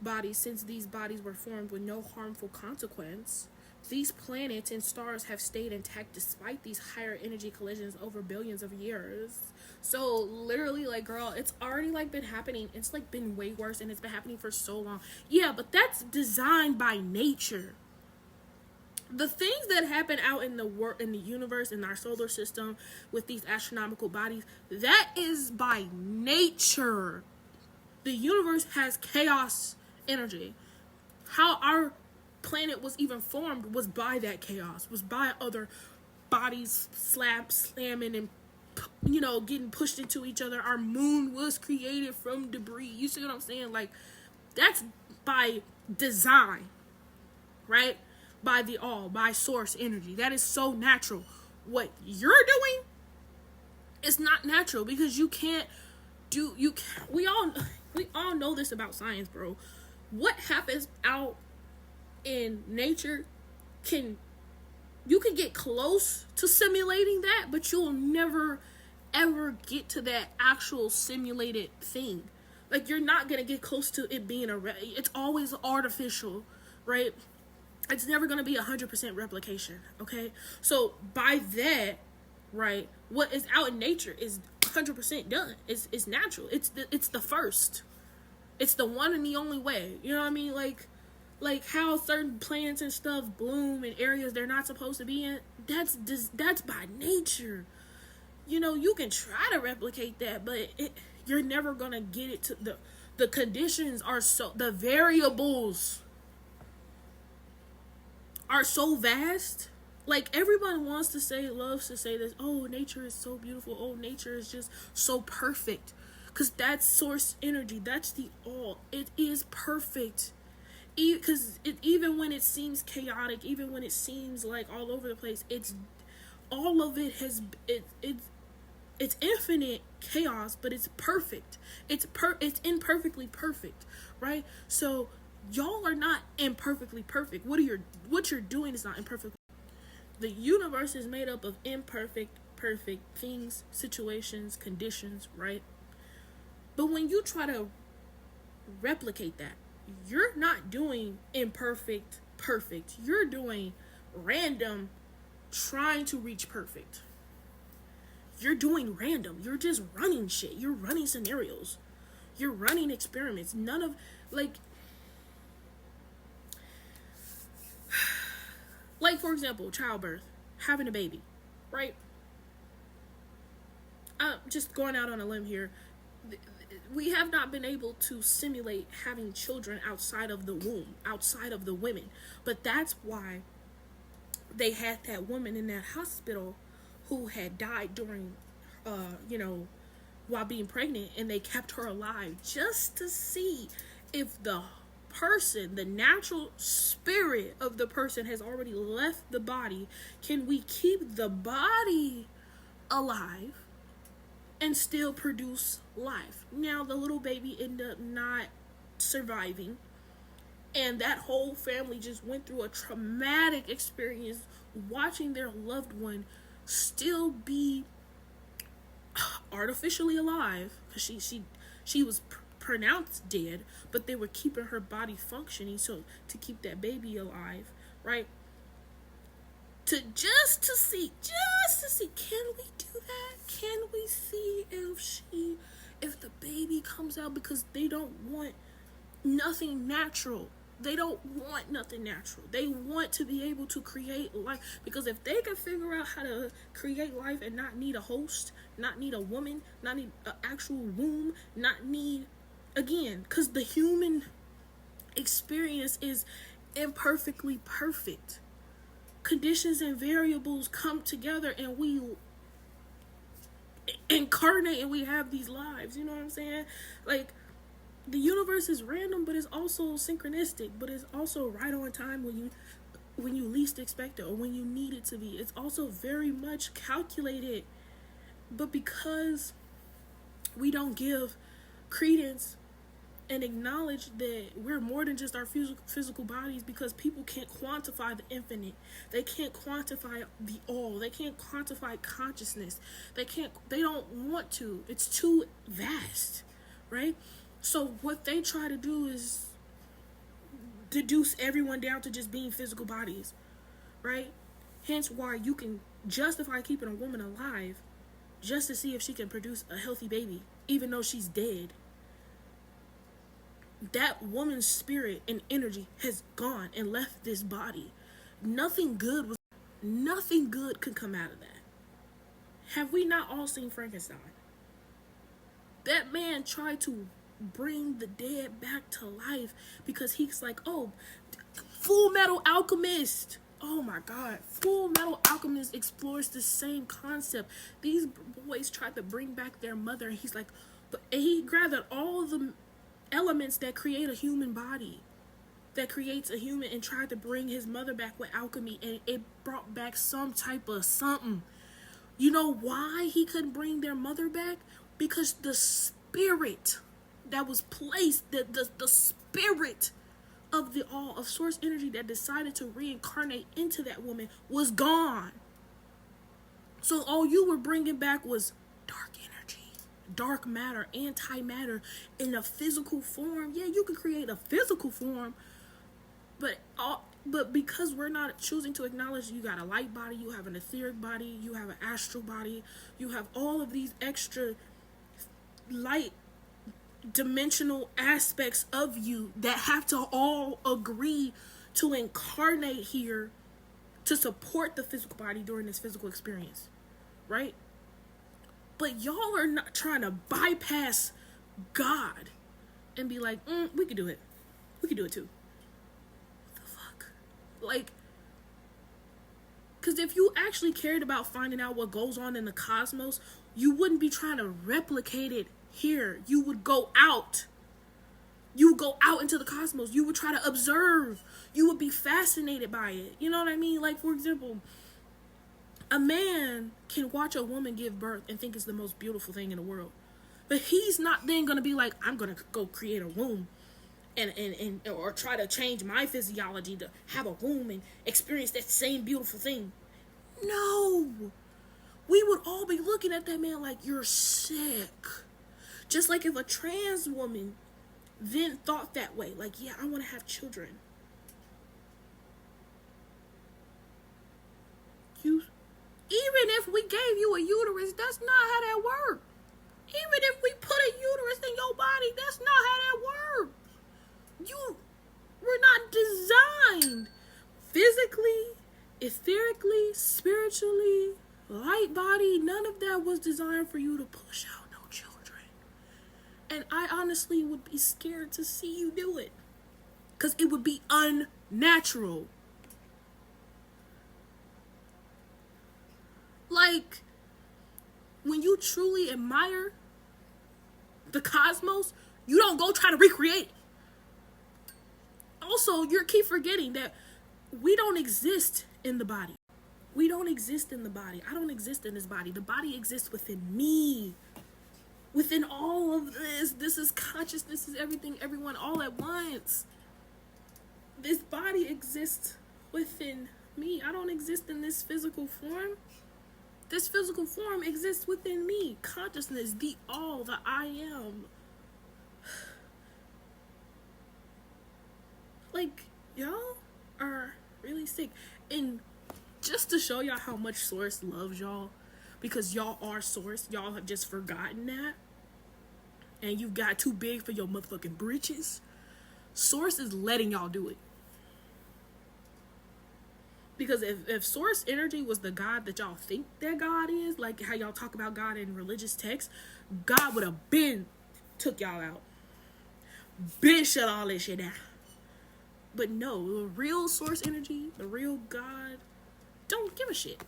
bodies since these bodies were formed with no harmful consequence. These planets and stars have stayed intact despite these higher energy collisions over billions of years. So literally, like, girl, it's already like been happening. It's like been way worse and it's been happening for so long. Yeah, but that's designed by nature. The things that happen out in the universe, in our solar system, with these astronomical bodies, that is by nature. The universe has chaos energy. How our planet was even formed was by that chaos, was by other bodies slamming and, you know, getting pushed into each other. Our moon was created from debris. You see what I'm saying? Like, that's by design, right? By source energy. That is so natural. What you're doing is not natural because we all know this about science, bro. What happens out in nature you can get close to simulating that, but you'll never ever get to that actual simulated thing. Like, you're not gonna get close to it being it's always artificial, right? It's never going to be 100% replication, okay? So by that, right, what is out in nature is 100% done. It's natural. It's the first. It's the one and the only way. You know what I mean? Like how certain plants and stuff bloom in areas they're not supposed to be in. That's by nature. You know, you can try to replicate that, but you're never going to get it to the conditions are the variables are so vast. Like, everyone loves to say this, oh, nature is so beautiful, oh, nature is just so perfect, because that's source energy. That's the all. It is perfect, because even when it seems chaotic, even when it seems like all over the place, it's all of it has it's infinite chaos, but it's perfect. It's imperfectly perfect, right? So y'all are not imperfectly perfect. What you're doing is not imperfect. The universe is made up of imperfect, perfect things, situations, conditions, right? But when you try to replicate that, you're not doing imperfect, perfect. You're doing random, trying to reach perfect. You're doing random. You're just running shit. You're running scenarios. You're running experiments. None of, like, for example, childbirth, having a baby, right? Just going out on a limb here. We have not been able to simulate having children outside of the womb, outside of the women. But that's why they had that woman in that hospital who had died during, while being pregnant, and they kept her alive just to see if the person, the natural spirit of the person has already left the body. Can we keep the body alive and still produce life? Now, the little baby ended up not surviving, And that whole family just went through a traumatic experience watching their loved one still be artificially alive, because she was pronounced dead, but they were keeping her body functioning so to keep that baby alive, right? Just to see, can we do that? Can we see if the baby comes out? Because they don't want nothing natural. They don't want nothing natural. They want to be able to create life. Because if they can figure out how to create life and not need a host, not need a woman, not need an actual womb, not need, again, because the human experience is imperfectly perfect. Conditions and variables come together and we incarnate and we have these lives. You know what I'm saying? Like, the universe is random, but it's also synchronistic, but it's also right on time when you least expect it or when you need it to be. It's also very much calculated. But because we don't give credence and acknowledge that we're more than just our physical bodies, because people can't quantify the infinite. They can't quantify the all. They can't quantify consciousness. They don't want to. It's too vast, right? So what they try to do is deduce everyone down to just being physical bodies, right? Hence why you can justify keeping a woman alive just to see if she can produce a healthy baby, even though she's dead. That woman's spirit and energy has gone and left this body. Nothing good could come out of that. Have we not all seen Frankenstein? That man tried to bring the dead back to life because he's like, oh, Full Metal Alchemist. Oh my God. Full Metal Alchemist explores the same concept. These boys tried to bring back their mother, and he's like, and he gathered all the elements that create a human body, that creates a human, and tried to bring his mother back with alchemy, and it brought back some type of something. You know why he couldn't bring their mother back? Because the spirit that was placed, the spirit of the all of source energy that decided to reincarnate into that woman was gone. So all you were bringing back was dark energy, dark matter, antimatter in a physical form. Yeah, you could create a physical form, but because we're not choosing to acknowledge you got a light body, you have an etheric body, you have an astral body, you have all of these extra light dimensional aspects of you that have to all agree to incarnate here to support the physical body during this physical experience, right? But y'all are not trying to bypass God and be like, we could do it. We could do it too. What the fuck? Like, because if you actually cared about finding out what goes on in the cosmos, you wouldn't be trying to replicate it here. You would go out. You would go out into the cosmos. You would try to observe. You would be fascinated by it. You know what I mean? Like, for example, a man can watch a woman give birth and think it's the most beautiful thing in the world. But he's not then going to be like, I'm going to go create a womb and or try to change my physiology to have a womb and experience that same beautiful thing. No. We would all be looking at that man like, you're sick. Just like if a trans woman then thought that way, like, yeah, I want to have children. Even if we gave you a uterus, that's not how that works. Even if we put a uterus in your body, that's not how that works. You were not designed physically, etherically, spiritually, light body. None of that was designed for you to push out no children. And I honestly would be scared to see you do it, because it would be unnatural. Like, when you truly admire the cosmos, you don't go try to recreate it. Also, you keep forgetting that we don't exist in the body. We don't exist in the body. I don't exist in this body. The body exists within me. Within all of this. This is consciousness, is everything, everyone, all at once. this body exists within me. I don't exist in this physical form. This physical form exists within me. Consciousness, the all, the I am. Like, y'all are really sick. And just to show y'all how much Source loves y'all, because y'all are Source, y'all have just forgotten that, and you got too big for your motherfucking britches. Source is letting y'all do it. Because if Source energy was the God that y'all think that God is, like how y'all talk about God in religious texts, God would have been took y'all out. Been shut all this shit down. But no, the real Source energy, the real God, don't give a shit.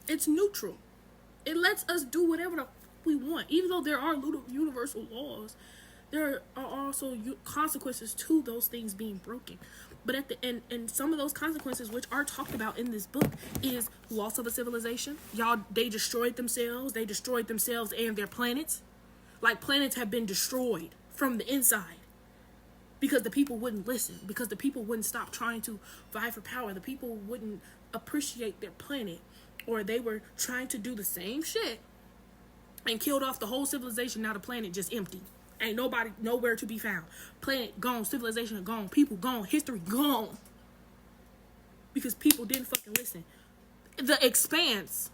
It's neutral. It lets us do whatever the fuck we want. Even though there are universal laws, there are also consequences to those things being broken. But at the end, and some of those consequences, which are talked about in this book, is loss of a civilization. Y'all, they destroyed themselves. They destroyed themselves and their planets. Like, planets have been destroyed from the inside. Because the people wouldn't listen. Because the people wouldn't stop trying to vie for power. The people wouldn't appreciate their planet. Or they were trying to do the same shit and killed off the whole civilization. Now the planet just empty. Ain't nobody nowhere to be found. Planet gone, civilization gone, people gone, history gone. Because people didn't fucking listen. The Expanse,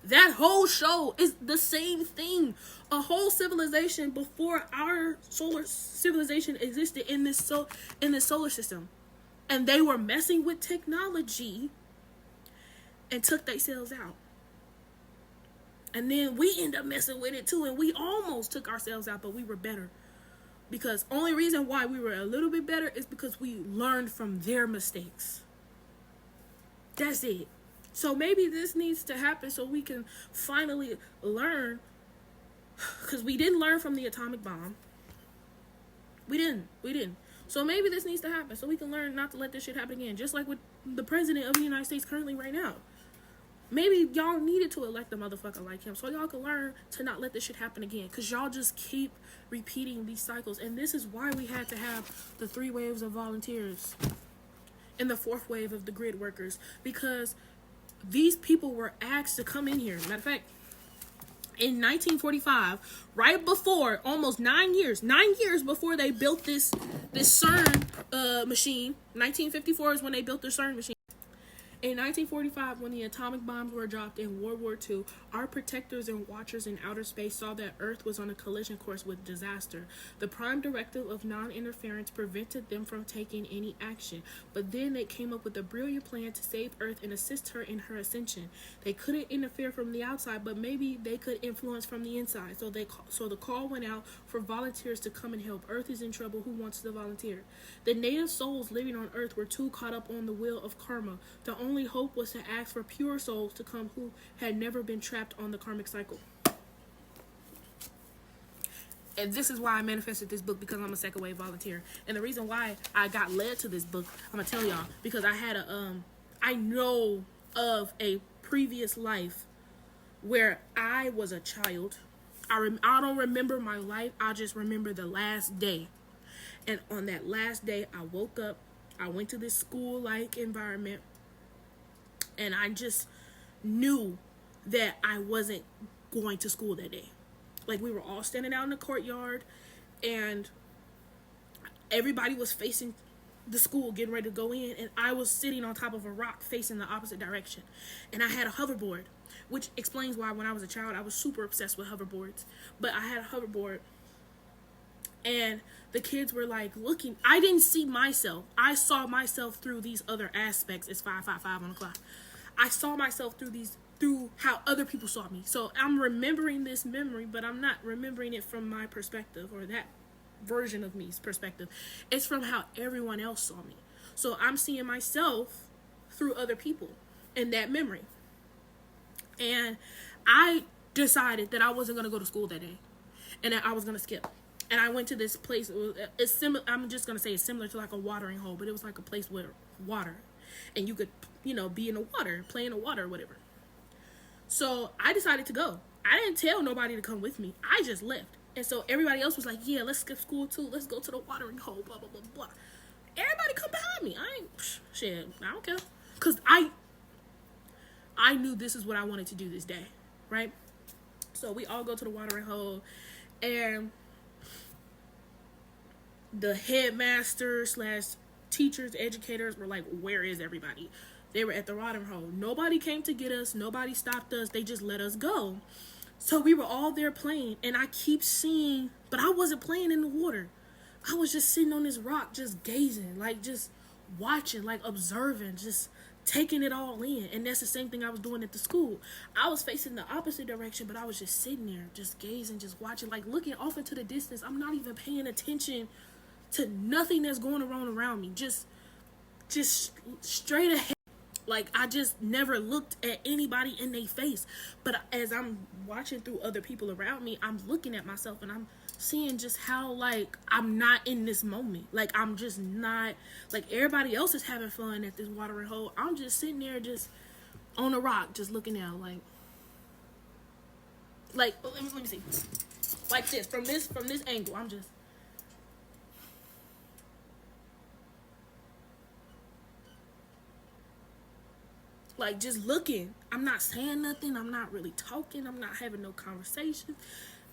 that whole show is the same thing. A whole civilization before our solar civilization existed in this solar system. And they were messing with technology and took themselves out. And then we end up messing with it too. And we almost took ourselves out, but we were better. Because only reason why we were a little bit better is because we learned from their mistakes. That's it. So maybe this needs to happen so we can finally learn. Because we didn't learn from the atomic bomb. We didn't. So maybe this needs to happen so we can learn not to let this shit happen again. Just like with the president of the United States currently right now. Maybe y'all needed to elect a motherfucker like him so y'all can learn to not let this shit happen again. Because y'all just keep repeating these cycles. And this is why we had to have the 3 waves of volunteers and the 4th wave of the grid workers. Because these people were asked to come in here. Matter of fact, in 1945, right before, almost 9 years before they built this CERN machine, 1954 is when they built the CERN machine. In 1945, when the atomic bombs were dropped in World War II, our protectors and watchers in outer space saw that Earth was on a collision course with disaster. The prime directive of non-interference prevented them from taking any action, but then they came up with a brilliant plan to save Earth and assist her in her ascension. They couldn't interfere from the outside, but maybe they could influence from the inside. So the call went out for volunteers to come and help. Earth is in trouble. Who wants to volunteer? The native souls living on Earth were too caught up on the wheel of karma. The only hope was to ask for pure souls to come who had never been trapped on the karmic cycle. And this is why I manifested this book, because I'm a second wave volunteer. And the reason why I got led to this book, I'm gonna tell y'all, because I had I know of a previous life where I was a child. I don't remember my life. I just remember the last day. And on that last day, I woke up. I went to this school-like environment. And I just knew that I wasn't going to school that day. Like, we were all standing out in the courtyard. And everybody was facing the school, getting ready to go in. And I was sitting on top of a rock facing the opposite direction. And I had a hoverboard. Which explains why when I was a child, I was super obsessed with hoverboards. But I had a hoverboard. And the kids were like looking. I didn't see myself. I saw myself through these other aspects. It's 5:55 on the clock. I saw myself through how other people saw me. So I'm remembering this memory, but I'm not remembering it from my perspective or that version of me's perspective. It's from how everyone else saw me. So I'm seeing myself through other people in that memory. And I decided that I wasn't going to go to school that day. And that I was going to skip. And I went to this place. It's similar. I'm just going to say it's similar to like a watering hole. But it was like a place with water. And you could, be in the water, play in the water or whatever. So I decided to go. I didn't tell nobody to come with me. I just left. And so everybody else was like, yeah, let's skip school too. Let's go to the watering hole, blah, blah, blah, blah. Everybody come behind me. I ain't, shit, I don't care. Because I knew this is what I wanted to do this day, right? So we all go to the watering hole, and the headmaster / teachers, educators were like, where is everybody? They were at the watering hole. Nobody came to get us. Nobody stopped us. They just let us go. So we were all there playing, and I keep seeing, but I wasn't playing in the water. I was just sitting on this rock, just gazing, like just watching, like observing, just taking it all in. And that's the same thing I was doing at the school. I was facing the opposite direction, but I was just sitting there, just gazing, just watching, like looking off into the distance. I'm not even paying attention to nothing that's going on around me. Just straight ahead. Like, I just never looked at anybody in their face. But as I'm watching through other people around me, I'm looking at myself and I'm seeing just how, like, I'm not in this moment. Like, I'm just not, like, everybody else is having fun at this watering hole. I'm just sitting there just on a rock, just looking out, like, let me see. Like this, from this angle, I'm just. Like, just looking. I'm not saying nothing. I'm not really talking. I'm not having no conversation.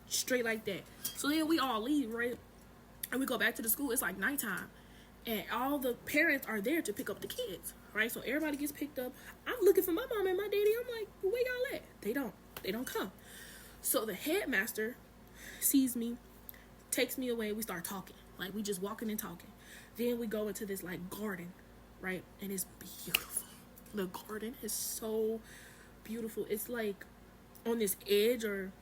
Straight like that. So then we all leave, right? And we go back to the school. It's like nighttime. And all the parents are there to pick up the kids, right? So everybody gets picked up. I'm looking for my mom and my daddy. I'm like, where y'all at? They don't come. So the headmaster sees me, takes me away. We start talking. Like, we just walking and talking. Then we go into this, like, garden, right? And it's beautiful. The garden is so beautiful. It's like on this edge or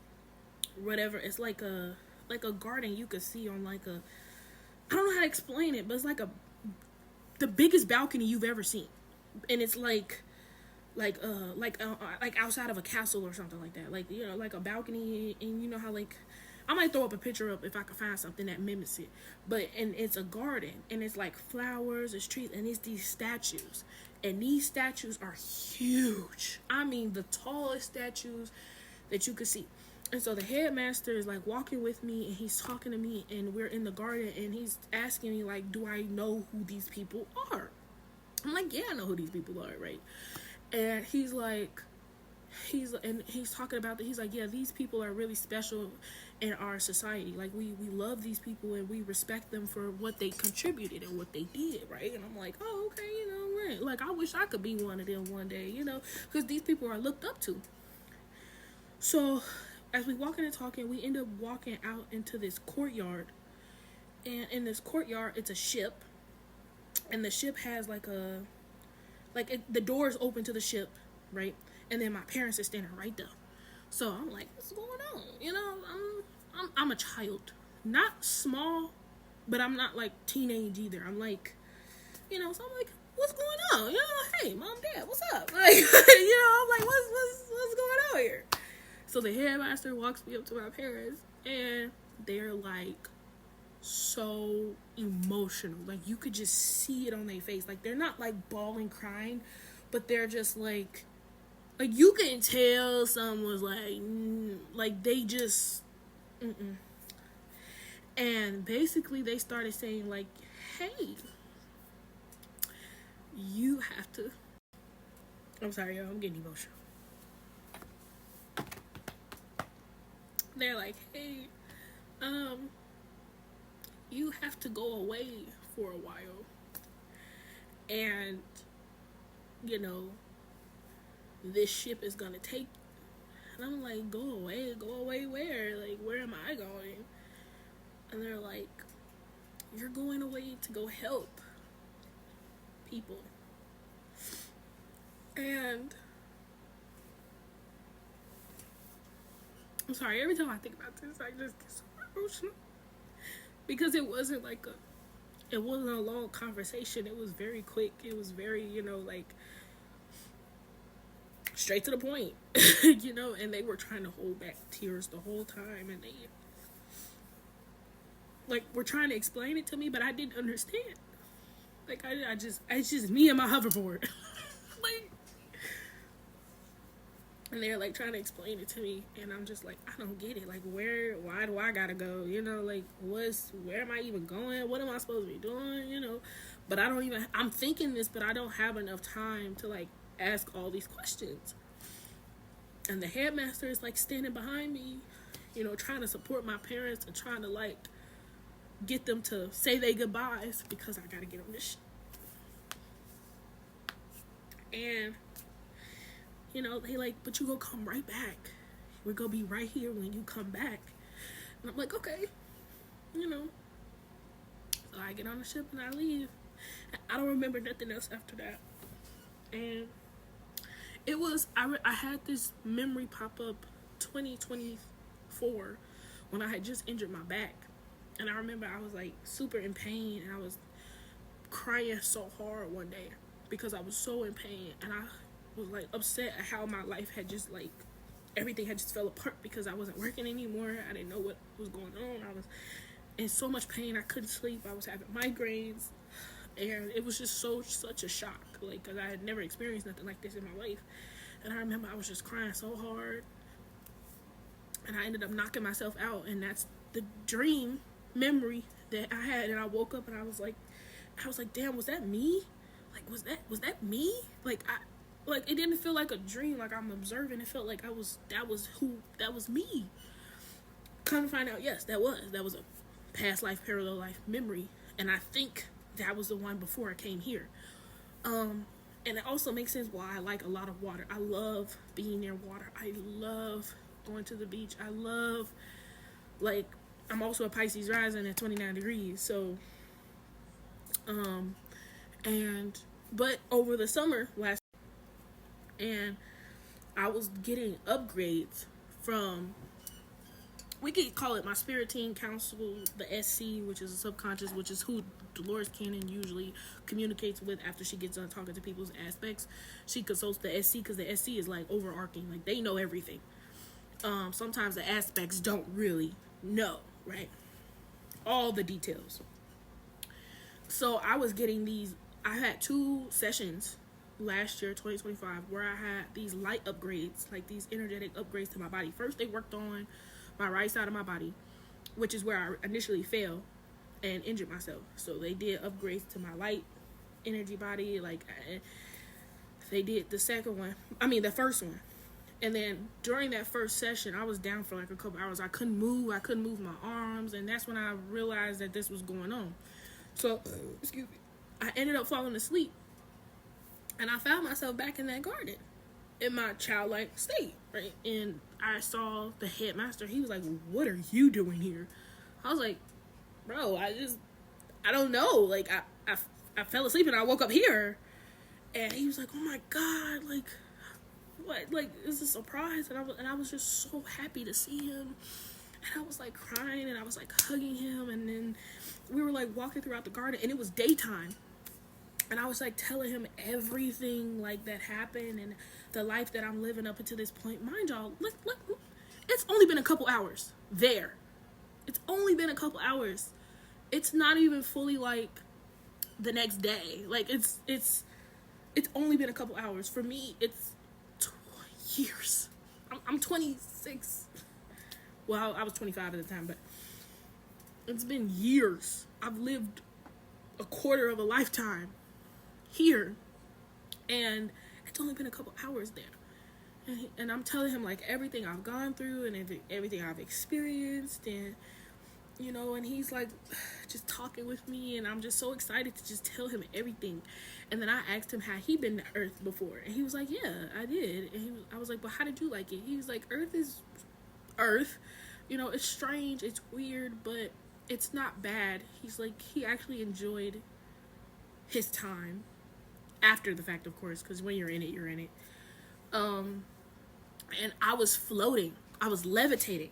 whatever. It's like a garden you could see on like a, I don't know how to explain it, but it's like the biggest balcony you've ever seen. And it's like outside of a castle or something like that. Like, you know, like a balcony, and you know how, like, I might throw up a picture up if I can find something that mimics it. But, and it's a garden, and it's like flowers, there's trees, and it's these statues. And these statues are huge. I mean, the tallest statues that you could see. And so the headmaster is like walking with me, and he's talking to me, and we're in the garden, and he's asking me, like, do I know who these people are? I'm like, yeah, I know who these people are, right? And he's talking about that. He's like, yeah, these people are really special in our society. Like, we love these people, and we respect them for what they contributed and what they did, right? And I'm like, oh, okay, you know, right. Like, I wish I could be one of them one day, you know, because these people are looked up to. So as we walking and talking, we end up walking out into this courtyard, and in this courtyard, it's a ship, and the ship has the doors open to the ship, right? And then my parents are standing right there. So I'm like, what's going on? You know, I'm a child. Not small, but I'm not like teenage either. I'm like, you know, so I'm like, what's going on? You know, hey, mom, dad, what's up? Like, you know, I'm like, what's going on here? So the headmaster walks me up to my parents, and they're like so emotional. Like, you could just see it on their face. Like, they're not like bawling, crying, but they're just like you can tell someone was like they just And basically they started saying, like, hey, you have to, I'm sorry, y'all, I'm getting emotional. They're like, hey, you have to go away for a while, and, you know, this ship is gonna take. And I'm like, go away where? Like, where am I going? And they're like, you're going away to go help people. And I'm sorry, every time I think about this, I just get so emotional. Because it wasn't a long conversation. It was very quick. It was very, you know, like, straight to the point, you know, and they were trying to hold back tears the whole time, and they, like, were trying to explain it to me, but I didn't understand. Like, it's just me and my hoverboard. Like, And they're like trying to explain it to me, and I'm just like, I don't get it. Like, why do I gotta go? You know, like, where am I even going? What am I supposed to be doing? You know, but I'm thinking this, but I don't have enough time to like ask all these questions. And the headmaster is like standing behind me, you know, trying to support my parents and trying to like get them to say their goodbyes because I gotta get on this shit. And you know, they like, but you gonna come right back. We're gonna be right here when you come back. And I'm like, okay, you know. So I get on the ship and I leave. And I don't remember nothing else after that. And it was, I had this memory pop up 2024 when I had just injured my back. And I remember I was like super in pain, and I was crying so hard one day because I was so in pain, and I was like upset at how my life had just like, everything had just fell apart because I wasn't working anymore. I didn't know what was going on. I was in so much pain. I couldn't sleep. I was having migraines, and it was just such a shock, like, because I had never experienced nothing like this in my life. And I remember I was just crying so hard, and I ended up knocking myself out. And that's the dream memory that I had. And I woke up and I was like, damn, was that me? Like, was that me? Like, it didn't feel like a dream, like I'm observing. It felt like that was me. Come to find out, yes, that was a past life, parallel life memory. And I think that was the one before I came here. And it also makes sense why I like a lot of water. I love being near water. I love going to the beach. I love, like, I'm also a Pisces rising at 29 degrees. So, but over the summer and I was getting upgrades from, we could call it my spirit team council, the SC, which is a subconscious, which is who Dolores Cannon usually communicates with after she gets done talking to people's aspects. She consults the SC because the SC is like overarching, like they know everything. Sometimes the aspects don't really know, right? All the details. So I was getting I had 2 sessions last year, 2025, where I had these light upgrades, like these energetic upgrades to my body. First, they worked on my right side of my body, which is where I initially fell and injured myself. So they did upgrades to my light energy body. Like, they did the first one. And then during that first session, I was down for like a couple hours. I couldn't move my arms. And that's when I realized that this was going on. So, excuse me, I ended up falling asleep. And I found myself back in that garden in my childlike state, right? And I saw the headmaster. He was like, what are you doing here? I was like, bro, I don't know. Like, I fell asleep and I woke up here. And he was like, oh my God, like, what? Like, it's a surprise. And I was just so happy to see him. And I was like crying and I was like hugging him. And then we were like walking throughout the garden, and it was daytime. And I was like telling him everything like that happened and the life that I'm living up until this point. Mind y'all, look, it's only been a couple hours there. It's only been a couple hours. It's not even fully like the next day. Like, it's only been a couple hours. For me, it's years. I'm 26. Well, I was 25 at the time, but it's been years. I've lived a quarter of a lifetime here, and it's only been a couple hours there. And I'm telling him like everything I've gone through and everything I've experienced, and you know, and he's like just talking with me, and I'm just so excited to just tell him everything. And then I asked him, had he been to Earth before? And he was like, yeah, I did. And I was like, but how did you like it? He was like, Earth is Earth. You know, it's strange, it's weird, but it's not bad. He's like, he actually enjoyed his time after the fact, of course, because when you're in it, you're in it. And I was floating. I was levitating.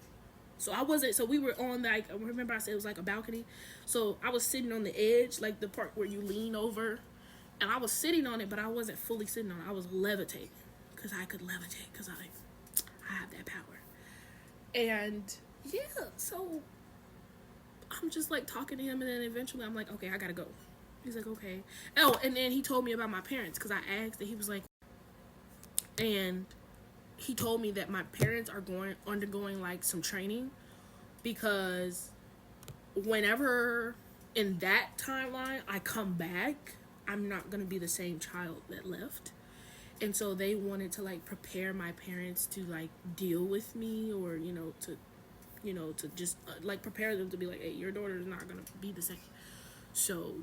So we were on, like, I remember I said it was like a balcony. So I was sitting on the edge, like the part where you lean over. And I was sitting on it, but I wasn't fully sitting on it. I was levitating. Because I could levitate. Because I have that power. And, yeah, so I'm just, like, talking to him. And then eventually I'm like, okay, I gotta go. He's like, okay. Oh, and then he told me about my parents. Because I asked, and he was like, and he told me that my parents are undergoing like some training, because whenever in that timeline I come back, I'm not gonna be the same child that left. And so they wanted to like prepare my parents to like deal with me, or to just like prepare them to be like, hey, your daughter is not gonna be the same. So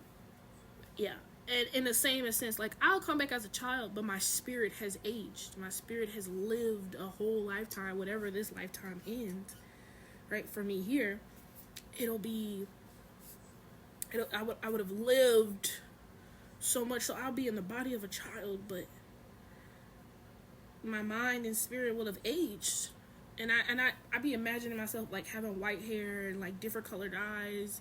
yeah. And in the same sense, like, I'll come back as a child, but my spirit has aged. My spirit has lived a whole lifetime, whatever this lifetime ends, right? For me here, I would have lived so much, so I'll be in the body of a child, but my mind and spirit will have aged. And I be imagining myself like having white hair and like different colored eyes,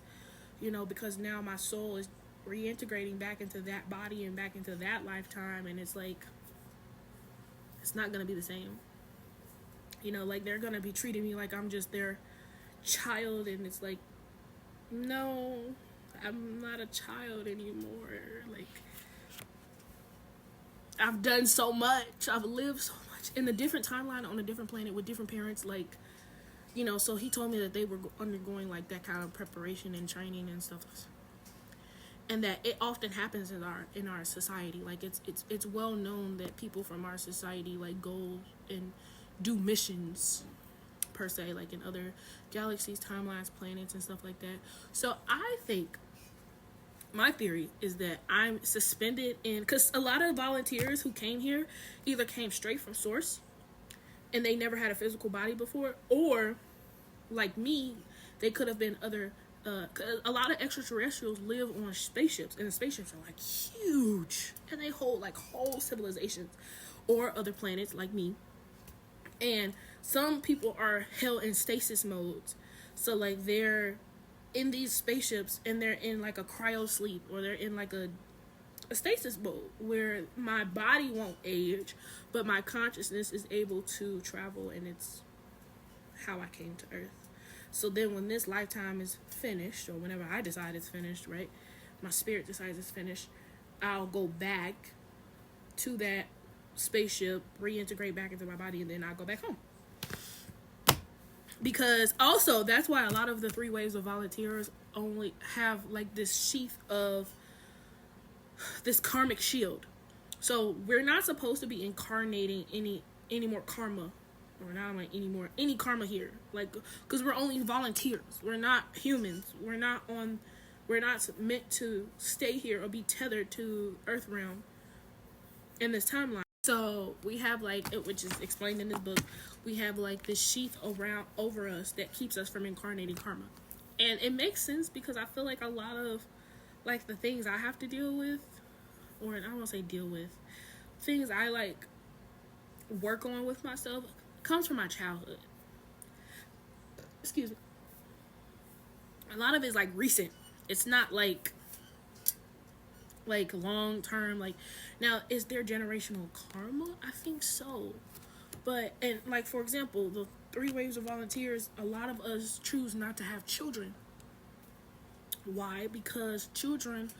because now my soul is reintegrating back into that body and back into that lifetime, and it's like, it's not gonna be the same. Like, they're gonna be treating me like I'm just their child, and it's like, no, I'm not a child anymore. Like, I've done so much, I've lived so much in a different timeline, on a different planet, with different parents, like, so he told me that they were undergoing like that kind of preparation and training and stuff, and that it often happens in our society. Like, it's well known that people from our society like go and do missions, per se, like in other galaxies, timelines, planets, and stuff like that. So I think my theory is that I'm suspended in, because a lot of volunteers who came here either came straight from source and they never had a physical body before, or like me, they could have been other. A lot of extraterrestrials live on spaceships, and the spaceships are like huge, and they hold like whole civilizations, or other planets like me. And some people are held in stasis modes, so like they're in these spaceships and they're in like a cryo sleep, or they're in like a stasis mode where my body won't age, but my consciousness is able to travel, and it's how I came to Earth. So then when this lifetime is finished, or whenever I decide it's finished, right, my spirit decides it's finished, I'll go back to that spaceship, reintegrate back into my body, and then I'll go back home. Because also, that's why a lot of the 3 waves of volunteers only have like this sheath of this karmic shield. So we're not supposed to be incarnating any more karma, or not like any karma here, like, because we're only volunteers. We're not humans. We're not meant to stay here or be tethered to Earth realm in this timeline. So we have like, which is explained in this book, we have like this sheath over us that keeps us from incarnating karma. And it makes sense, because I feel like a lot of like the things I have to deal with, or I don't want to say deal with, things I like work on with myself, comes from my childhood. Excuse me. A lot of it's like recent. It's not like long term. Like, now, is there generational karma? I think so. But, and like, for example, the 3 waves of volunteers, a lot of us choose not to have children. Why? Because children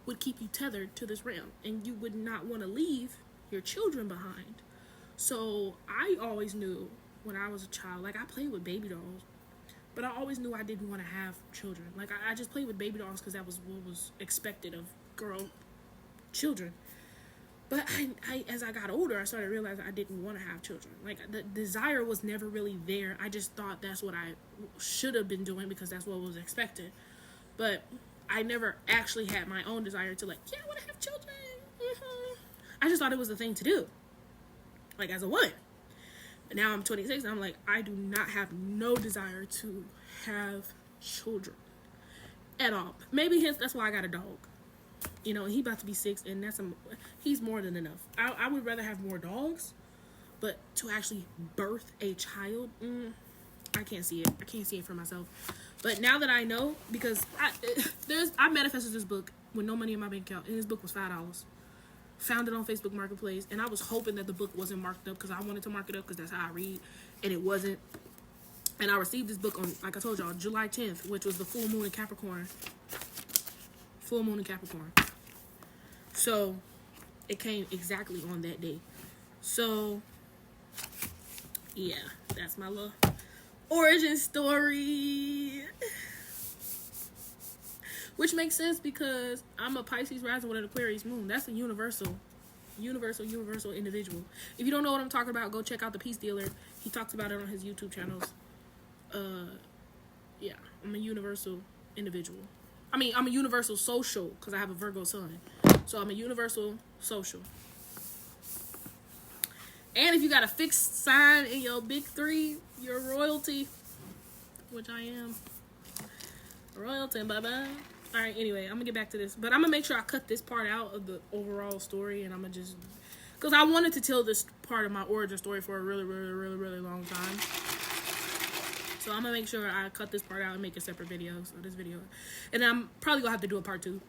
would keep you tethered to this realm, and you would not want to leave your children behind. So I always knew when I was a child, like, I played with baby dolls, but I always knew I didn't want to have children. Like, I just played with baby dolls because that was what was expected of children. But I as I got older, I started realizing I didn't want to have children. Like, the desire was never really there. I just thought that's what I should have been doing because that's what was expected. But I never actually had my own desire to, like, yeah, I want to have children. I just thought it was the thing to do, like, as a woman. But now I'm 26, and I'm like, I do not have no desire to have children at all. Maybe that's why I got a dog. You know, he about to be 6, and he's more than enough. I would rather have more dogs, but to actually birth a child, I can't see it. I can't see it for myself. But now that I know, because I manifested this book with no money in my bank account, and this book was $5. Found it on Facebook Marketplace, and I was hoping that the book wasn't marked up because I wanted to mark it up because that's how I read, and it wasn't. And I received this book on, like I told y'all, July 10th, which was the full moon in Capricorn. Full moon in Capricorn. So it came exactly on that day. So yeah, that's my little origin story. Which makes sense because I'm a Pisces rising with an Aquarius moon. That's a universal individual. If you don't know what I'm talking about, go check out The Peace Dealer. He talks about it on his YouTube channels. Yeah, I'm a universal individual. I mean, I'm a universal social because I have a Virgo sun. So I'm a universal social. And if you got a fixed sign in your big three, you're royalty. Which I am. Royalty, bye-bye. Alright, anyway, I'm gonna get back to this. But I'm gonna make sure I cut this part out of the overall story. And I'm gonna just... because I wanted to tell this part of my origin story for a really, really, really, really long time. So I'm gonna make sure I cut this part out and make a separate video. So this video... and I'm probably gonna have to do a part 2.